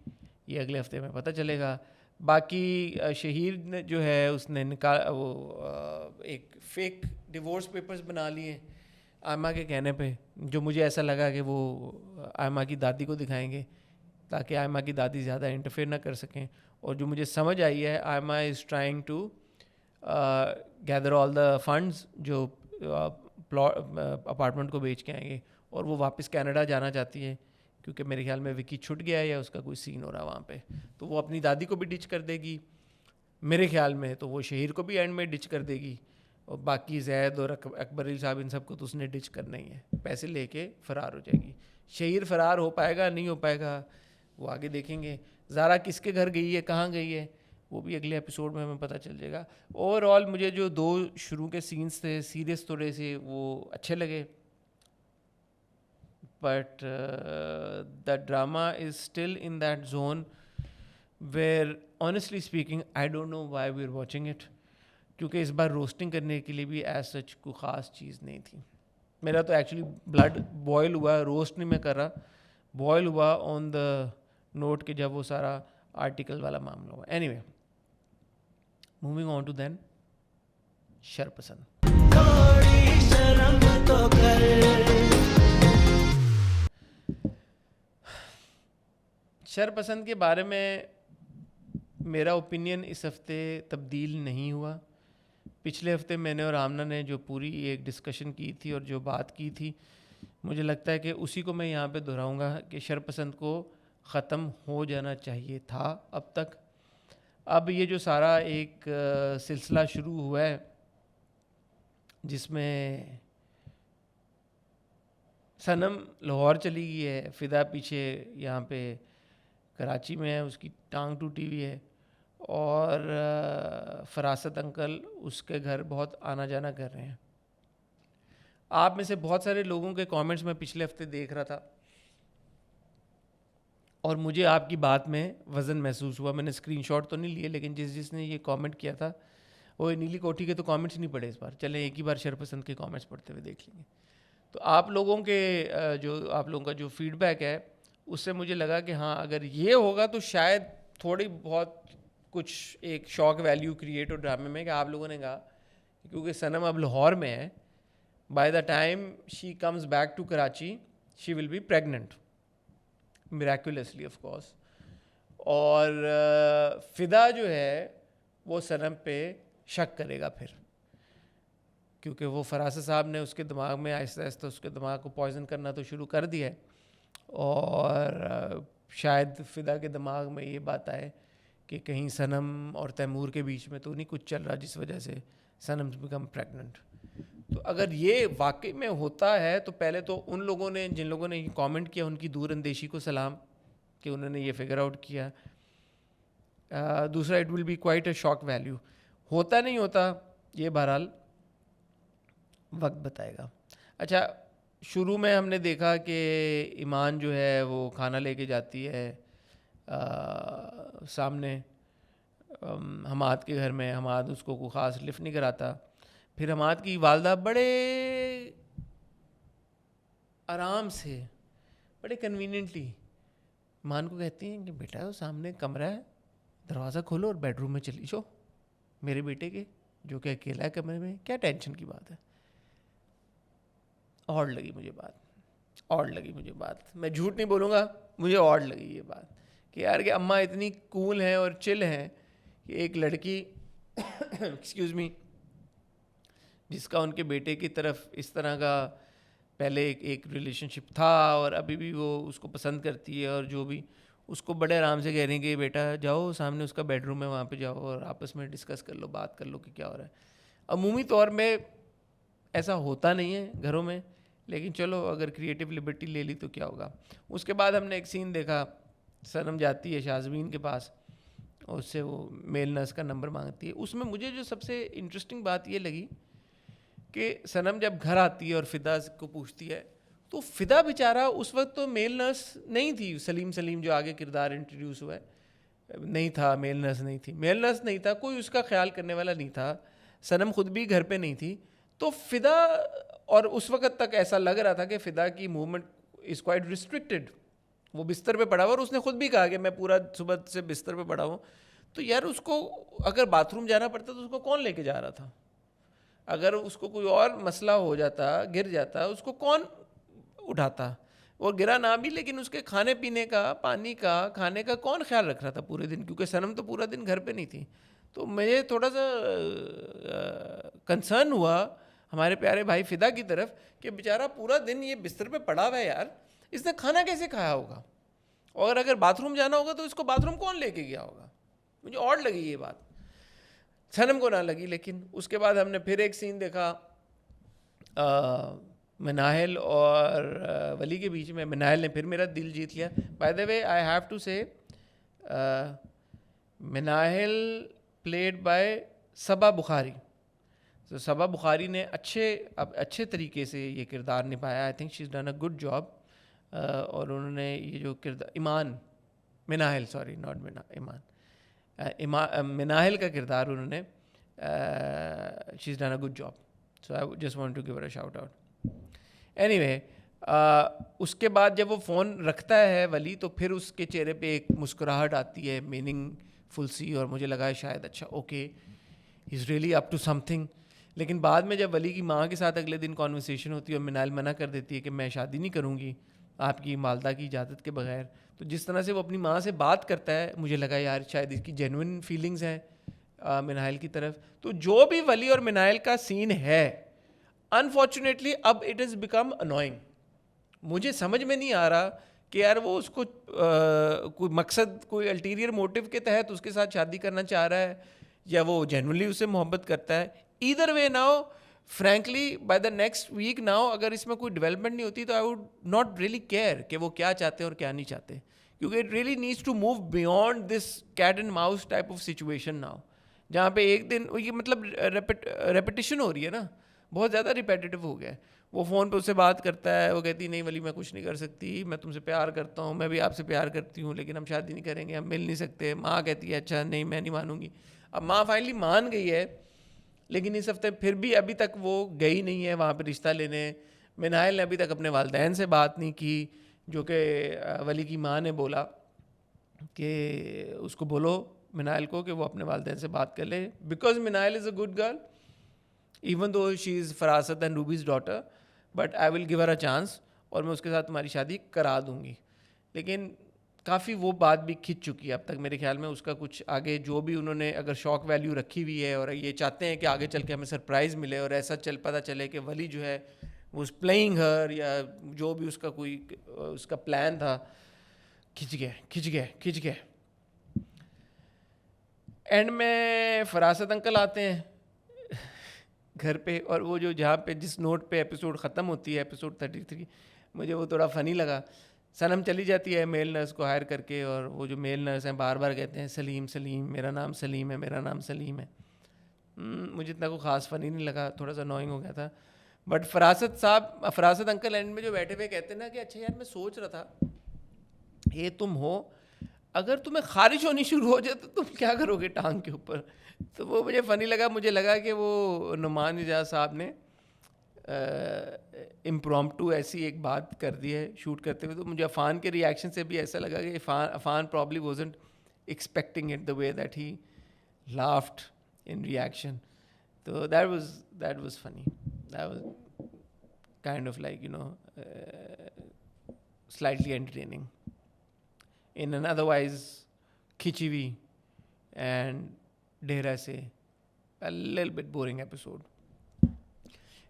ये अगले हफ्ते में पता चलेगा. बाकी शहीर ने जो है उसने एक फ़ेक डिवोर्स पेपर्स बना लिए आयमा के कहने पे, जो मुझे ऐसा लगा कि वो आयमा की दादी को दिखाएंगे ताकि आयमा की दादी ज़्यादा इंटरफेयर ना कर सकें. और जो मुझे समझ आई है, Ayma is trying to gather all the funds जो अपार्टमेंट को बेच के आएंगे, और वो वापस कनाडा जाना चाहती है क्योंकि मेरे ख्याल में विकी छूट गया है या उसका कोई सीन हो रहा है वहाँ पे. तो वो अपनी दादी को भी डिच कर देगी मेरे ख्याल में, तो वो शहीर को भी एंड में डिच कर देगी, और बाकी जैद और अकबर अली साहब इन सबको तो उसने डिच करना ही है, पैसे लेके फ़रार हो जाएगी. शहीर फ़रार हो पाएगा नहीं हो पाएगा वो आगे देखेंगे. ज़ारा किसके घर गई है, कहाँ गई है, वो भी अगले एपिसोड में हमें पता चल जाएगा. ओवरऑल मुझे जो 2 शुरू के सीन्स थे सीरियस थोड़े से वो अच्छे लगे, but the drama is still in that zone where honestly speaking I don't know why we're watching it, क्योंकि इस बार रोस्टिंग करने के लिए भी एज सच कोई ख़ास चीज़ नहीं थी. मेरा तो एक्चुअली ब्लड बॉयल हुआ, रोस्ट नहीं मैं कर रहा, बॉयल हुआ ऑन द नोट कि जब वो सारा आर्टिकल वाला मामला हुआ. Anyway, moving on to then Sharpasand. तो कर। शरपसंद के बारे में मेरा ओपिनियन इस हफ्ते तब्दील नहीं हुआ। पिछले हफ्ते मैंने और आमना ने जो पूरी एक डिस्कशन की थी और जो बात की थी, मुझे लगता है कि उसी को मैं यहाँ पे दोहराऊँगा कि शरपसंद को ख़त्म हो जाना चाहिए था अब तक। अब ये जो सारा एक सिलसिला शुरू हुआ है जिसमें सनम लाहौर चली गई है, फ़िदा पीछे यहाँ पे कराची में है, उसकी टांग टूटी हुई है, और फरासत अंकल उसके घर बहुत आना जाना कर रहे हैं। आप में से बहुत सारे लोगों के कमेंट्स मैं पिछले हफ्ते देख रहा था और मुझे आपकी बात में वज़न महसूस हुआ। मैंने स्क्रीनशॉट तो नहीं लिए, लेकिन जिसने ये कमेंट किया था वो नीली कोठी के तो कमेंट्स नहीं पढ़े इस बार। चलें एक ही बार शरपसंद के कमेंट्स पढ़ते हुए देख लेंगे। तो आप लोगों के जो आप लोगों का जो फीडबैक है उससे मुझे लगा कि हाँ, अगर ये होगा तो शायद थोड़ी बहुत कुछ एक शॉक वैल्यू क्रिएट हो ड्रामे में कि आप लोगों ने कहा क्योंकि सनम अब लाहौर में है, by the time she comes back to Karachi she will be pregnant miraculously of course, और फ़िदा जो है वो सनम पे शक करेगा फिर, क्योंकि वो फरासा साहब ने उसके दिमाग में आहिस्ता आहिस्ता उसके दिमाग को पॉइजन करना तो शुरू कर दिया है, और शायद फ़िदा के दिमाग में ये बात आए कि कहीं सनम और तैमूर के बीच में तो नहीं कुछ चल रहा जिस वजह से सनम बिकम प्रेग्नेंट। तो अगर ये वाकई में होता है तो पहले तो उन लोगों ने जिन लोगों ने कमेंट किया उनकी दूर अंदेशी को सलाम कि उन्होंने ये फिगर आउट किया। दूसरा, it will be quite a shock value. होता नहीं होता ये बहरहाल वक्त बताएगा। अच्छा, शुरू में हमने देखा कि ईमान जो है वो खाना लेके जाती है सामने हमाद के घर में। हमाद उसको कोई ख़ास लिफ्ट नहीं कराता। फिर हमाद की वालदा बड़े आराम से, बड़े कन्वीनियंटली ईमान को कहती हैं कि बेटा वो सामने कमरा है, दरवाज़ा खोलो और बेडरूम में चली जाओ मेरे बेटे के, जो कि अकेला है कमरे में, क्या टेंशन की बात है। ऑड लगी मुझे बात, मैं झूठ नहीं बोलूँगा, मुझे ऑड लगी ये बात कि यार कि अम्मा इतनी कूल हैं और चिल हैं कि एक लड़की एक्सक्यूज़ मी जिसका उनके बेटे की तरफ इस तरह का पहले एक रिलेशनशिप था और अभी भी वो उसको पसंद करती है, और जो भी उसको बड़े आराम से कह रही हैं कि बेटा जाओ सामने उसका बेडरूम है वहाँ पे जाओ और आपस में डिस्कस कर लो, बात कर लो कि क्या हो रहा है। अमूमी तौर में ऐसा होता नहीं है घरों में, लेकिन चलो अगर क्रिएटिव लिबर्टी ले ली तो क्या होगा। उसके बाद हमने एक सीन देखा, सनम जाती है शाज़मीन के पास, उससे वो मेल नर्स का नंबर मांगती है। उसमें मुझे जो सबसे इंटरेस्टिंग बात ये लगी कि सनम जब घर आती है और फ़िदा को पूछती है तो फ़िदा बेचारा उस वक्त तो मेल नर्स नहीं थी। सलीम जो आगे किरदार इंट्रोड्यूस हुआ है नहीं था, मेल नर्स नहीं था, कोई उसका ख्याल करने वाला नहीं था, सनम खुद भी घर पे नहीं थी। तो फ़िदा, और उस वक्त तक ऐसा लग रहा था कि फ़िदा की मूवमेंट इज़ क्वाइट रिस्ट्रिक्टेड, वो बिस्तर पे पड़ा हुआ, और उसने खुद भी कहा कि मैं पूरा सुबह से बिस्तर पे पड़ा हूँ। तो यार उसको अगर बाथरूम जाना पड़ता तो उसको कौन लेके जा रहा था? अगर उसको कोई और मसला हो जाता, गिर जाता, उसको कौन उठाता? वो गिरा ना भी, लेकिन उसके खाने पीने का, पानी का, खाने का कौन ख्याल रख रहा था पूरे दिन, क्योंकि सनम तो पूरा दिन घर पे नहीं थी। तो मुझे थोड़ा सा कंसर्न हुआ हमारे प्यारे भाई फ़िदा की तरफ कि बेचारा पूरा दिन ये बिस्तर पे पड़ा हुआ है यार, इसने खाना कैसे खाया होगा, और अगर बाथरूम जाना होगा तो इसको बाथरूम कौन लेके गया होगा। मुझे ऑड लगी ये बात, सनम को ना लगी। लेकिन उसके बाद हमने फिर एक सीन देखा मनाहिल और वली के बीच में। मनाहिल ने फिर मेरा दिल जीत लिया। By the way I have to say Manahil played by Saba Bukhari. तो सबा बुखारी ने अच्छे तरीके से ये किरदार निभाया। I think she is done a good job. और उन्होंने ये जो किरदार मनाहिल का किरदार उन्होंने she is done a good job. So I just want to give her a shout out. Anyway, उसके बाद जब वो फ़ोन रखता है वली तो फिर उसके चेहरे पे एक मुस्कुराहट आती है मीनिंगफुल सी, और मुझे लगा शायद अच्छा okay he is really up to something. लेकिन बाद में जब वली की माँ के साथ अगले दिन कॉन्वर्सेशन होती है और मिनाल मना कर देती है कि मैं शादी नहीं करूँगी आपकी मालदा की इजाज़त के बगैर, तो जिस तरह से वो अपनी माँ से बात करता है मुझे लगा यार शायद इसकी जेन्युइन फीलिंग्स हैं मिनाइल की तरफ। तो जो भी वली और मिनाइल का सीन है, अनफॉर्चुनेटली अब इट इज़ बिकम अनोइंग। मुझे समझ में नहीं आ रहा कि यार वो उसको कोई मकसद, कोई अल्टीरियर मोटिव के तहत उसके साथ शादी करना चाह रहा है या वो जेन्युइनली उससे मोहब्बत करता है। Either way now frankly by the next week now अगर इसमें कोई डेवलपमेंट नहीं होती तो I would not really care कि वो क्या चाहते हैं और क्या नहीं चाहते, क्योंकि it really needs to move beyond this cat and mouse type of situation now, जहाँ पे एक दिन ये मतलब रेपिटिशन हो रही है ना, बहुत ज़्यादा रिपीटेटिव हो गया है। वो फ़ोन पे उससे बात करता है, वो कहती नहीं वली मैं कुछ नहीं कर सकती, मैं तुमसे प्यार करता हूँ, मैं भी आपसे प्यार करती हूँ, लेकिन हम शादी नहीं करेंगे, हम मिल नहीं सकते। माँ कहती है अच्छा नहीं मैं नहीं मानूंगी। अब माँ फाइनली मान गई है, लेकिन इस हफ्ते फिर भी अभी तक वो गई नहीं है वहाँ पे रिश्ता लेने। मिनाइल ने अभी तक अपने वालिदैन से बात नहीं की, जो कि वली की माँ ने बोला कि उसको बोलो मिनाइल को कि वो अपने वालिदैन से बात कर ले, because Minail is a good girl even though she is Farasat and Rubi's daughter, but I will give her a chance और मैं उसके साथ तुम्हारी शादी करा दूंगी। लेकिन काफ़ी वो बात भी खिंच चुकी है अब तक मेरे ख्याल में। उसका कुछ आगे जो भी उन्होंने अगर शॉक वैल्यू रखी हुई है और ये चाहते हैं कि आगे चल के हमें सरप्राइज़ मिले और ऐसा पता चले कि वली जो है वो प्लेइंग हर या जो भी उसका कोई उसका प्लान था, खिंच गया। एंड में फरासत अंकल आते हैं घर पे, और वो जो जहाँ पे जिस नोट पे एपिसोड ख़त्म होती है एपिसोड 33, मुझे वो थोड़ा फ़नी लगा। सनम चली जाती है मेल नर्स को हायर करके, और वो जो मेल नर्स हैं बार बार कहते हैं सलीम सलीम, मेरा नाम सलीम है, मेरा नाम सलीम है। मुझे इतना कोई ख़ास फ़नी नहीं लगा, थोड़ा सा अनोइंग हो गया था। बट फरासत अंकल एंड में जो बैठे हुए कहते हैं ना कि अच्छा यार मैं सोच रहा था ये तुम हो, अगर तुम्हें खारिश होनी शुरू हो जाए तो तुम क्या करोगे टांग के ऊपर। तो वो मुझे फ़नी लगा, मुझे लगा कि वो नुमान इजाज़ साहब ने इम्प्रॉम्प्टू ऐसी एक बात कर दी है शूट करते हुए। तो मुझे अफ़ान के रिएक्शन से भी ऐसा लगा कि Affan probably wasn't expecting it the way that he laughed in reaction. तो that was funny, that was kind of like slightly entertaining in an otherwise खिंची and dare I say a little bit boring episode.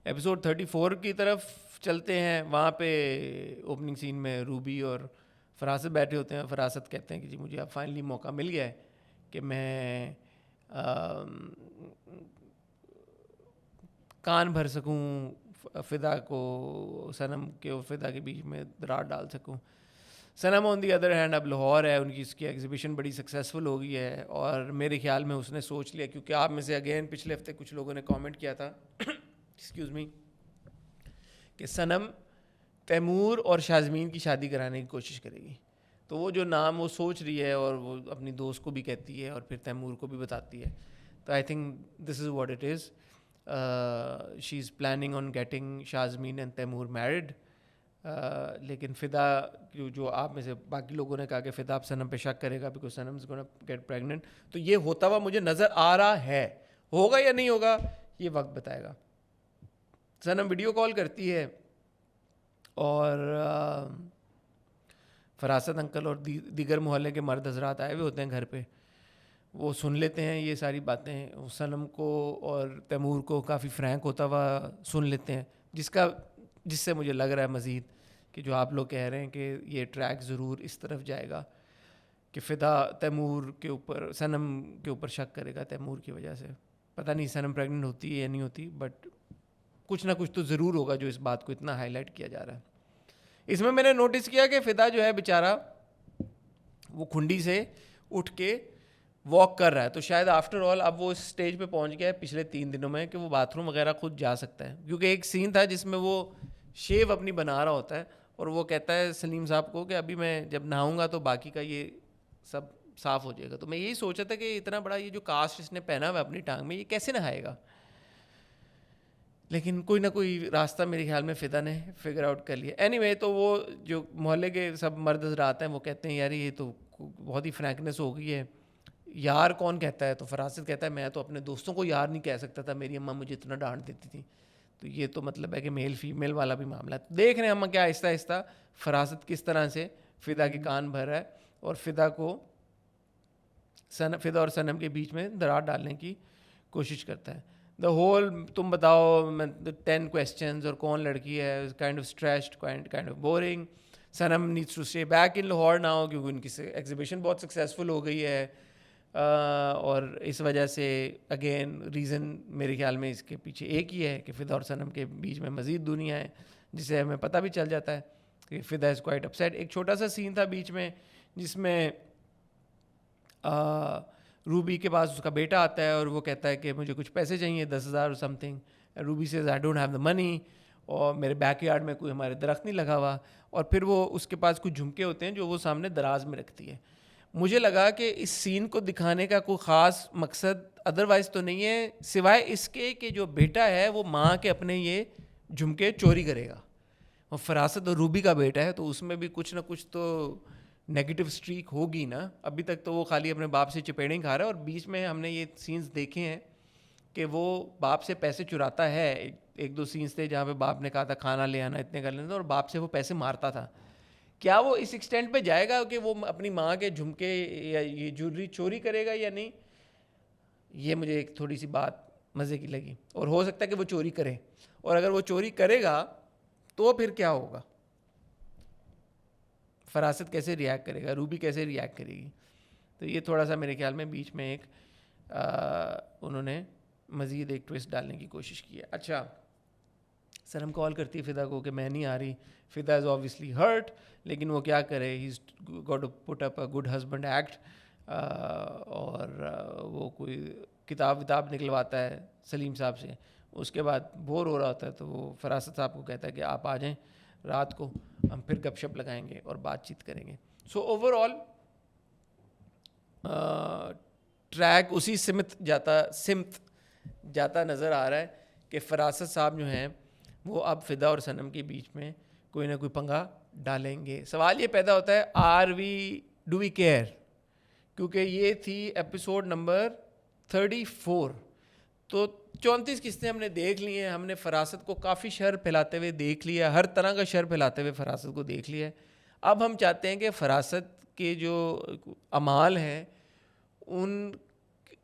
Episode 34 की तरफ चलते हैं। वहाँ पे opening scene में Ruby और फरासत बैठे होते हैं। फरासत कहते हैं कि जी मुझे अब फाइनली मौका मिल गया है कि मैं कान भर सकूं फ़िदा को, सनम के और फ़िदा के बीच में दरार डाल सकूं। सनम ऑन दी अदर हैंड अब लाहौर है, उनकी इसकी एग्जीबिशन बड़ी सक्सेसफुल हो गई है, और मेरे ख्याल में उसने सोच लिया, क्योंकि आप में से अगेन पिछले हफ्ते कुछ लोगों ने कमेंट किया था एक्सक्यूज़ मी कि सनम तैमूर और शाज़मीन की शादी कराने की कोशिश करेगी। तो वो जो नाम वो सोच रही है और वो अपनी दोस्त को भी कहती है और फिर तैमूर को भी बताती है। तो I think this is what it is, she is planning on getting Shazmeen and Taimoor married. लेकिन फ़िदा जो आप में से बाकी लोगों ने कहा कि फ़िदा आप सनम पे शक करेगा because Sanam is gonna get pregnant, तो ये होता हुआ मुझे नज़र आ रहा है। होगा या नहीं होगा ये वक्त बताएगा। सनम वीडियो कॉल करती है और फरासत अंकल और दीगर मोहल्ले के मर्द हजरात आए हुए होते हैं घर पे। वो सुन लेते हैं ये सारी बातें, सनम को और तैमूर को काफ़ी फ्रैंक होता हुआ सुन लेते हैं, जिससे मुझे लग रहा है मज़ीद कि जो आप लोग कह रहे हैं कि ये ट्रैक ज़रूर इस तरफ जाएगा कि फ़िदा तैमूर के ऊपर, सनम के ऊपर शक करेगा तैमूर की वजह से। पता नहीं सनम प्रेग्नेंट होती है या नहीं होती, बट कुछ ना कुछ तो ज़रूर होगा जो इस बात को इतना हाईलाइट किया जा रहा है। इसमें मैंने नोटिस किया कि फ़िदा जो है बेचारा वो खुंडी से उठ के वॉक कर रहा है, तो शायद आफ्टर ऑल अब वो इस स्टेज पे पहुंच गया है पिछले 3 दिनों में कि वो बाथरूम वगैरह खुद जा सकता है। क्योंकि एक सीन था जिसमें वो शेव अपनी बना रहा होता है और वो कहता है सलीम साहब को कि अभी मैं जब नहाऊंगा तो बाकी का ये सब साफ़ हो जाएगा। तो मैं यही सोचा था कि इतना बड़ा ये जो कास्ट इसने पहना हुआ है अपनी टांग में, ये कैसे नहाएगा। लेकिन कोई ना कोई रास्ता मेरे ख्याल में फ़िदा ने फिगर आउट कर लिया। एनीवे, तो वो जो मोहल्ले के सब मर्द हज़रात हैं वो कहते हैं यार ये तो बहुत ही फ्रैंकनेस हो गई है, यार कौन कहता है, तो फरासत कहता है मैं तो अपने दोस्तों को यार नहीं कह सकता था, मेरी अम्मा मुझे इतना डांट देती थी। तो ये तो मतलब है कि मेल फीमेल वाला भी मामला है। तो देख रहे हैं हम क्या आहिस्ता आहिस्ता फरासत किस तरह से फ़िदा के कान भर रहा है और फ़िदा और सनम के बीच में दरार डालने की कोशिश करता है। द होल तुम बताओ 10 क्वेश्चंस और कौन लड़की है, kind of stressed, kind of boring. Sanam needs to stay back in Lahore now क्योंकि उनकी एग्जीबिशन बहुत सक्सेसफुल हो गई है। और इस वजह से अगेन रीज़न मेरे ख्याल में इसके पीछे एक ही है कि फ़िदा और सनम के बीच में मज़ीद दुनिया है, जिसे हमें पता भी चल जाता है कि फ़िदा इज़ क्वाइट अपसेट। एक छोटा सा सीन था बीच में जिसमें रूबी के पास उसका बेटा आता है और वो कहता है कि मुझे कुछ पैसे चाहिए 10,000 और समथिंग। रूबी से I don't have the money, और मेरे बैकयार्ड में कोई हमारे दरख्त नहीं लगा हुआ। और फिर वो उसके पास कुछ झुमके होते हैं जो वो सामने दराज में रखती है। मुझे लगा कि इस सीन को दिखाने का कोई ख़ास मकसद अदरवाइज़ तो नहीं है, सिवाय इसके कि जो बेटा है वो माँ के अपने ये झुमके चोरी करेगा। और फरासत और रूबी का बेटा है तो उसमें भी कुछ ना कुछ तो नेगेटिव स्ट्रीक होगी ना। अभी तक तो वो खाली अपने बाप से चपेड़े ही खा रहा है, और बीच में हमने ये सीन्स देखे हैं कि वो बाप से पैसे चुराता है। एक दो सीन्स थे जहाँ पे बाप ने कहा था खाना ले आना, इतने कर लेना, और बाप से वो पैसे मारता था। क्या वो इस एक्सटेंट पे जाएगा कि वो अपनी माँ के झुमके या ये ज्वेलरी चोरी करेगा या नहीं, ये मुझे एक थोड़ी सी बात मज़े की लगी। और हो सकता है कि वो चोरी करे, और अगर वो चोरी करेगा तो फिर क्या होगा, फरासत कैसे रिएक्ट करेगा, रूबी कैसे रिएक्ट करेगी। तो ये थोड़ा सा मेरे ख्याल में बीच में एक उन्होंने मज़ीद एक ट्विस्ट डालने की कोशिश की है। अच्छा, सनम कॉल करती है फ़िदा को कि मैं नहीं आ रही। फ़िदा इज़ ऑब्वियसली हर्ट, लेकिन वो क्या करे, he is got to put up a good husband act. और वो कोई किताब विताब निकलवाता है सलीम साहब से। उसके बाद बोर हो रहा होता है तो वो फरासत साहब को कहता है कि आप आ जाएं रात को, हम फिर गपशप लगाएंगे और बातचीत करेंगे। सो ओवरऑल ट्रैक उसी सिमत जाता नज़र आ रहा है कि फरासत साहब जो हैं वो अब फ़िदा और सनम के बीच में कोई ना कोई पंगा डालेंगे। सवाल ये पैदा होता है, डू वी केयर, क्योंकि ये थी एपिसोड नंबर 34। तो 34 किस्तें हमने देख ली हैं। हमने फरासत को काफ़ी शर फैलाते हुए देख लिया, हर तरह का शर फैलाते हुए फरासत को देख लिया है। अब हम चाहते हैं कि फरासत के जो अमाल हैं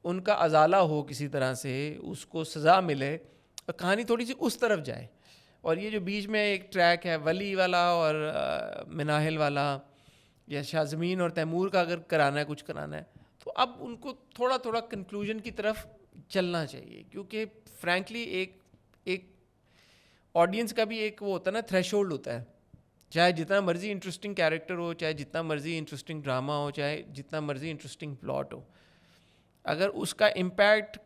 उनका अजाला हो, किसी तरह से उसको सज़ा मिले और कहानी थोड़ी सी उस तरफ जाए। और ये जो बीच में एक ट्रैक है वली वाला और मिनाहिल वाला, या शाज़मीन और तैमूर का अगर कराना है, कुछ कराना है, तो अब उनको थोड़ा थोड़ा कंक्लूजन की तरफ चलना चाहिए। क्योंकि फ्रैंकली एक ऑडियंस का भी एक वो होता है ना, थ्रेशोल्ड होता है। चाहे जितना मर्जी इंटरेस्टिंग कैरेक्टर हो, चाहे जितना मर्जी इंटरेस्टिंग ड्रामा हो, चाहे जितना मर्जी इंटरेस्टिंग प्लॉट हो, अगर उसका इम्पैक्ट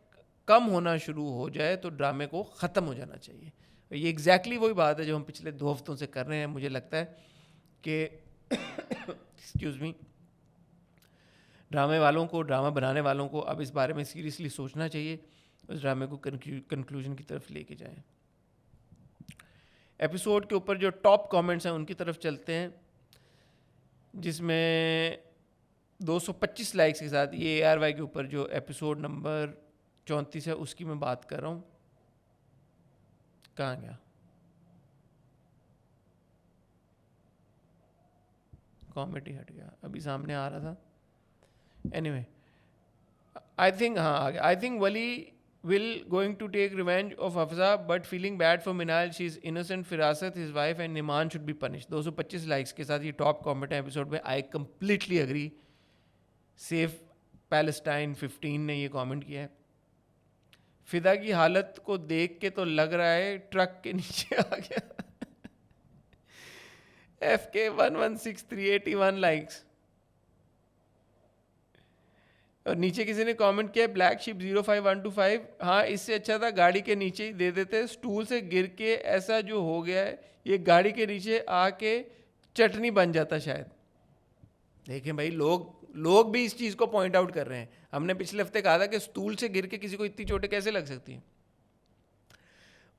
कम होना शुरू हो जाए तो ड्रामे को ख़त्म हो जाना चाहिए। ये एग्जैक्टली वही बात है जो हम पिछले 2 हफ्तों से कर रहे हैं। मुझे लगता है कि एक्सक्यूज़ मी, ड्रामे वालों को, ड्रामा बनाने वालों को अब इस बारे में सीरियसली सोचना चाहिए, उस ड्रामे को कंक्लूजन की तरफ लेके जाएं। एपिसोड के ऊपर जो टॉप कमेंट्स हैं उनकी तरफ चलते हैं, जिसमें 225 लाइक्स के साथ ये ARY के ऊपर जो एपिसोड नंबर 34 है उसकी मैं बात कर रहा हूँ। कहाँ गया, कॉमेडी हट गया, अभी सामने आ रहा था। एनीवे, आई थिंक हाँ आ गया। I think Wali will going to take revenge of Hafsa but feeling bad for Minal, she is innocent, Firasat his wife and Niman should be punished। 225 likes के साथ ये टॉप कमेंट है episode में। I completely agree. Safe Palestine 15 ने ये comment किया है। फिदा की हालत को देख के तो लग रहा है ट्रक के नीचे आ गया। FK 116381 likes. और नीचे किसी ने कमेंट किया ब्लैक शिप 05125, हाँ इससे अच्छा था गाड़ी के नीचे ही दे देते, स्टूल से गिर के ऐसा जो हो गया है ये गाड़ी के नीचे आके चटनी बन जाता शायद। देखें भाई, लोग भी इस चीज़ को पॉइंट आउट कर रहे हैं। हमने पिछले हफ्ते कहा था कि स्टूल से गिर के किसी को इतनी चोटें कैसे लग सकती हैं।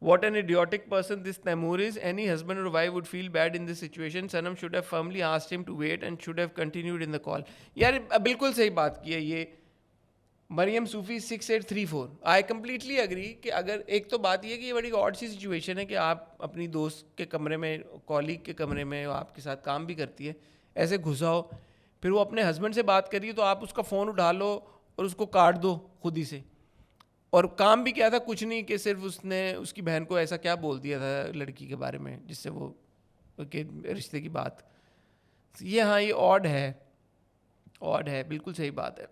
What an idiotic person this Taimur is. Any husband or wife would feel bad in this situation. Sanam should have firmly asked him to wait and should have continued in the call. यार बिल्कुल सही बात की है ये। मरियम सूफी 6834, I completely agree कि अगर एक तो बात ये कि ये बड़ी ऑड सी सिचुएशन है कि आप अपनी दोस्त के कमरे में, कॉलीग के कमरे में, वो आपके साथ काम भी करती है, ऐसे घुसाओ, फिर वो अपने हस्बैंड से बात करिए तो आप उसका फ़ोन उठा लो और उसको काट दो खुद ही से। और काम भी क्या था, कुछ नहीं, कि सिर्फ उसने उसकी बहन को ऐसा क्या बोल दिया था लड़की के बारे में जिससे वो के रिश्ते की बात। ये हाँ, ये ऑड है, बिल्कुल सही बात है।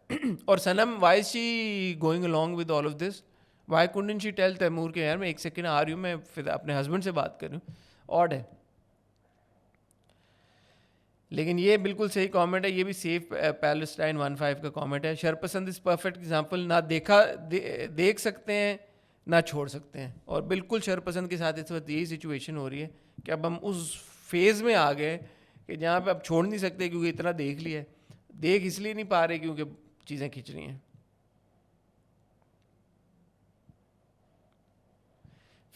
और Sanam, why she going along with all of this, why couldn't she tell Taimoor के यार मैं एक सेकंड आ रही हूँ, मैं फिर अपने हस्बैंड से बात कर रही हूँ। ऑड है। लेकिन ये बिल्कुल सही कमेंट है, ये भी सेफ पैलेस्टाइन 15 का कमेंट है। शरपसंद इस परफेक्ट एग्जांपल, ना देख सकते हैं ना छोड़ सकते हैं। और बिल्कुल शरपसंद के साथ इस वक्त यही सिचुएशन हो रही है कि अब हम उस फेज़ में आ गए कि जहाँ पे अब छोड़ नहीं सकते, क्योंकि इतना देख लिया है। देख इसलिए नहीं पा रहे क्योंकि चीज़ें खिंच रही हैं।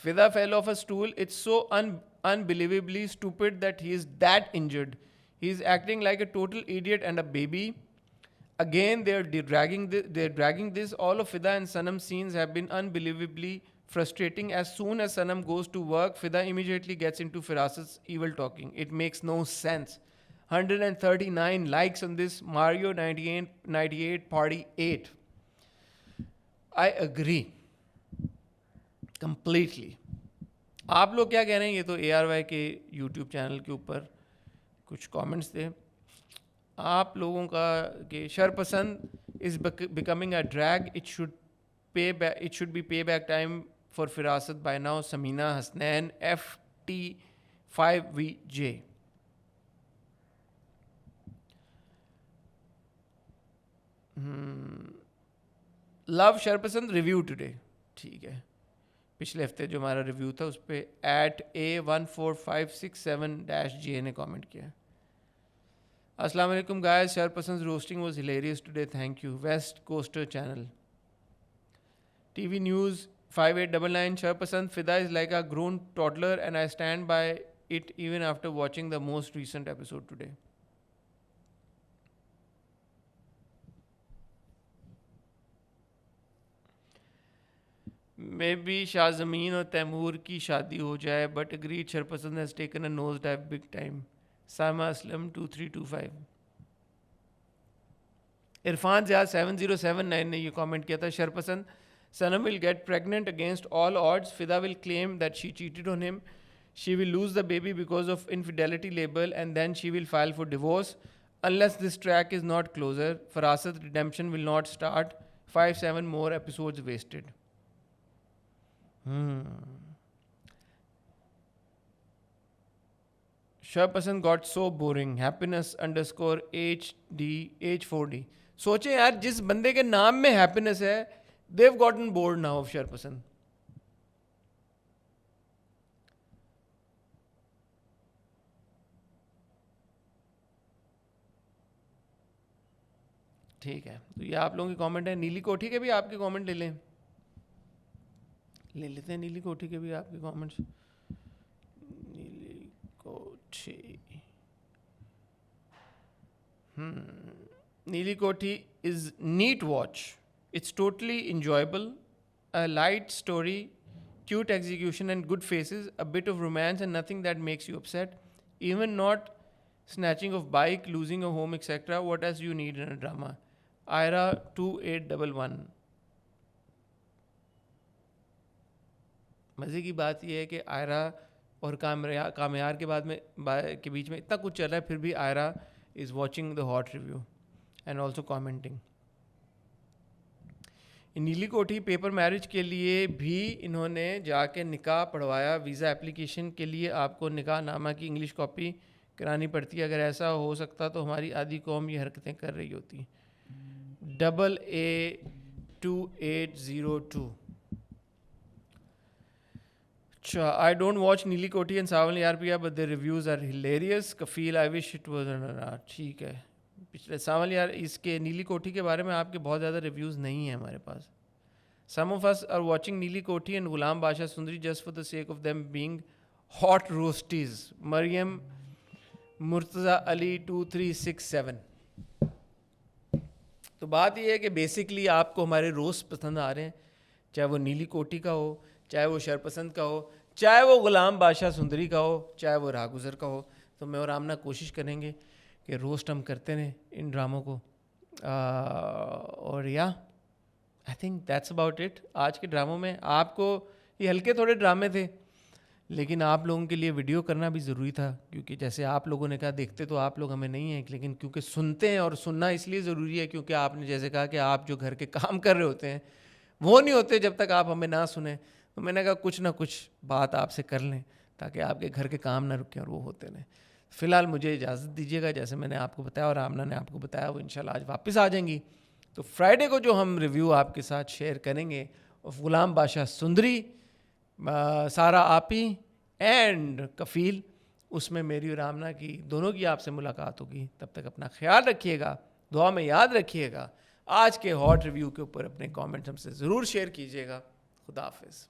Fida fell off a stool. It's so unbelievably stupid that he is that injured. He is acting like a total idiot and a baby. Again, they're dragging this. All of Fida and Sanam scenes have been unbelievably frustrating. As soon as Sanam goes to work, Fida immediately gets into Firasat's evil talking. It makes no sense. 139 likes on this Mario 98 Party 8. I agree completely. आप लोग क्या कह रहे हैं? ये तो ARY के YouTube channel के ऊपर कुछ कमेंट्स थे आप लोगों का कि Sharpasand is becoming a drag, it should be pay back time for Firasat by now. Sameena Hasnain FT5VJ। Love Sharpasand review today, ठीक है। पिछले हफ्ते जो हमारा रिव्यू था उस पर @A14567-J ने कमेंट किया। अस्सलाम वालेकुम guys, Sharpasand roasting was hilarious today, thank you. West coaster channel. TV news 5899, Sharpasand Fida is like a grown toddler and I stand by it even after watching the most recent episode today. Maybe Shahzameen और तैमूर की शादी हो जाए, but agreed Sharpasand has taken a nose dive big time. Sama Aslam 2325। Irfan Ziyad 7079 ने ये comment किया था, Sharpasand Sanam will get pregnant against all odds, Fida will claim that she cheated on him, she will lose the baby because of infidelity label and then she will file for divorce unless this track is not closer. Farasat redemption will not start. 5-7 more episodes wasted. शरपसंद got so boring. Happiness _ HD H4D. सोचे यार, जिस बंदे के नाम में happiness है, they've gotten bored now of शरपसंद। ठीक है, तो ये आप लोगों की कमेंट है। नीली कोठी के भी आपके कमेंट ले लें, ले लेते हैं नीली कोठी के भी आपके कमेंट्स। नीली कोठी, नीली कोठी is neat watch. It's totally enjoyable. A light story, cute execution and good faces, a bit of romance and nothing that makes you upset. Even not snatching of bike, losing a home, etc. What else you need in a drama? Ira 2811। मज़े की बात यह है कि आयरा और कामयार के बीच में इतना कुछ चल रहा है, फिर भी Ayra is watching the hot review and also commenting. नीली कोठी पेपर मैरिज के लिए भी इन्होंने जाके निकाह पढ़वाया। वीज़ा एप्लीकेशन के लिए आपको निकाह नामा की इंग्लिश कॉपी करानी पड़ती है। अगर ऐसा हो सकता तो हमारी आधी कौम ये हरकतें कर रही होती। AA2802। अच्छा, I don't watch नीली कोठी and Sawan यारपिया but the reviews are hilarious. Kafeel, I wish it was ठीक है। पिछले सावन यार इसके नीली कोठी के बारे में आपके बहुत ज़्यादा रिव्यूज़ नहीं हैं हमारे पास। Some of us are watching नीली कोठी and Ghulam Badshah Sundari just for the sake of them being hot roasties. Maryam Murtaza Ali 2367। तो बात ये है कि बेसिकली आपको हमारे रोस्ट पसंद आ रहे हैं, चाहे वो नीली कोटी का हो, चाहे वो शरपसंद का हो, चाहे वो गुलाम बादशाह सुंदरी का हो, चाहे वो राहगुजर का हो। तो मैं और आमना कोशिश करेंगे कि रोस्ट हम करते रहें इन ड्रामों को। और या I think that's about it. आज के ड्रामों में आपको ये हल्के थोड़े ड्रामे थे, लेकिन आप लोगों के लिए वीडियो करना भी ज़रूरी था, क्योंकि जैसे आप लोगों ने कहा देखते तो आप लोग हमें नहीं हैं, लेकिन क्योंकि सुनते हैं, और सुनना इसलिए ज़रूरी है क्योंकि आपने जैसे कहा कि आप जो घर के काम कर रहे होते हैं वो नहीं होते जब तक आप हमें ना सुने। तो मैंने कहा कुछ ना कुछ बात आपसे कर लें ताकि आपके घर के काम ना रुकें और वो होते रहें। फ़िलहाल मुझे इजाज़त दीजिएगा, जैसे मैंने आपको बताया और आमना ने आपको बताया, वो इंशाल्लाह आज वापस आ जाएंगी। तो फ्राइडे को जो हम रिव्यू आपके साथ शेयर करेंगे गुलाम बादशाह सुंदरी, सारा आपी एंड कफ़ील, उसमें मेरी और आमना की दोनों की आपसे मुलाकात होगी। तब तक अपना ख्याल रखिएगा, दुआ में याद रखिएगा। आज के हॉट रिव्यू के ऊपर अपने कमेंट्स हमसे ज़रूर शेयर कीजिएगा। खुदा हाफिज़।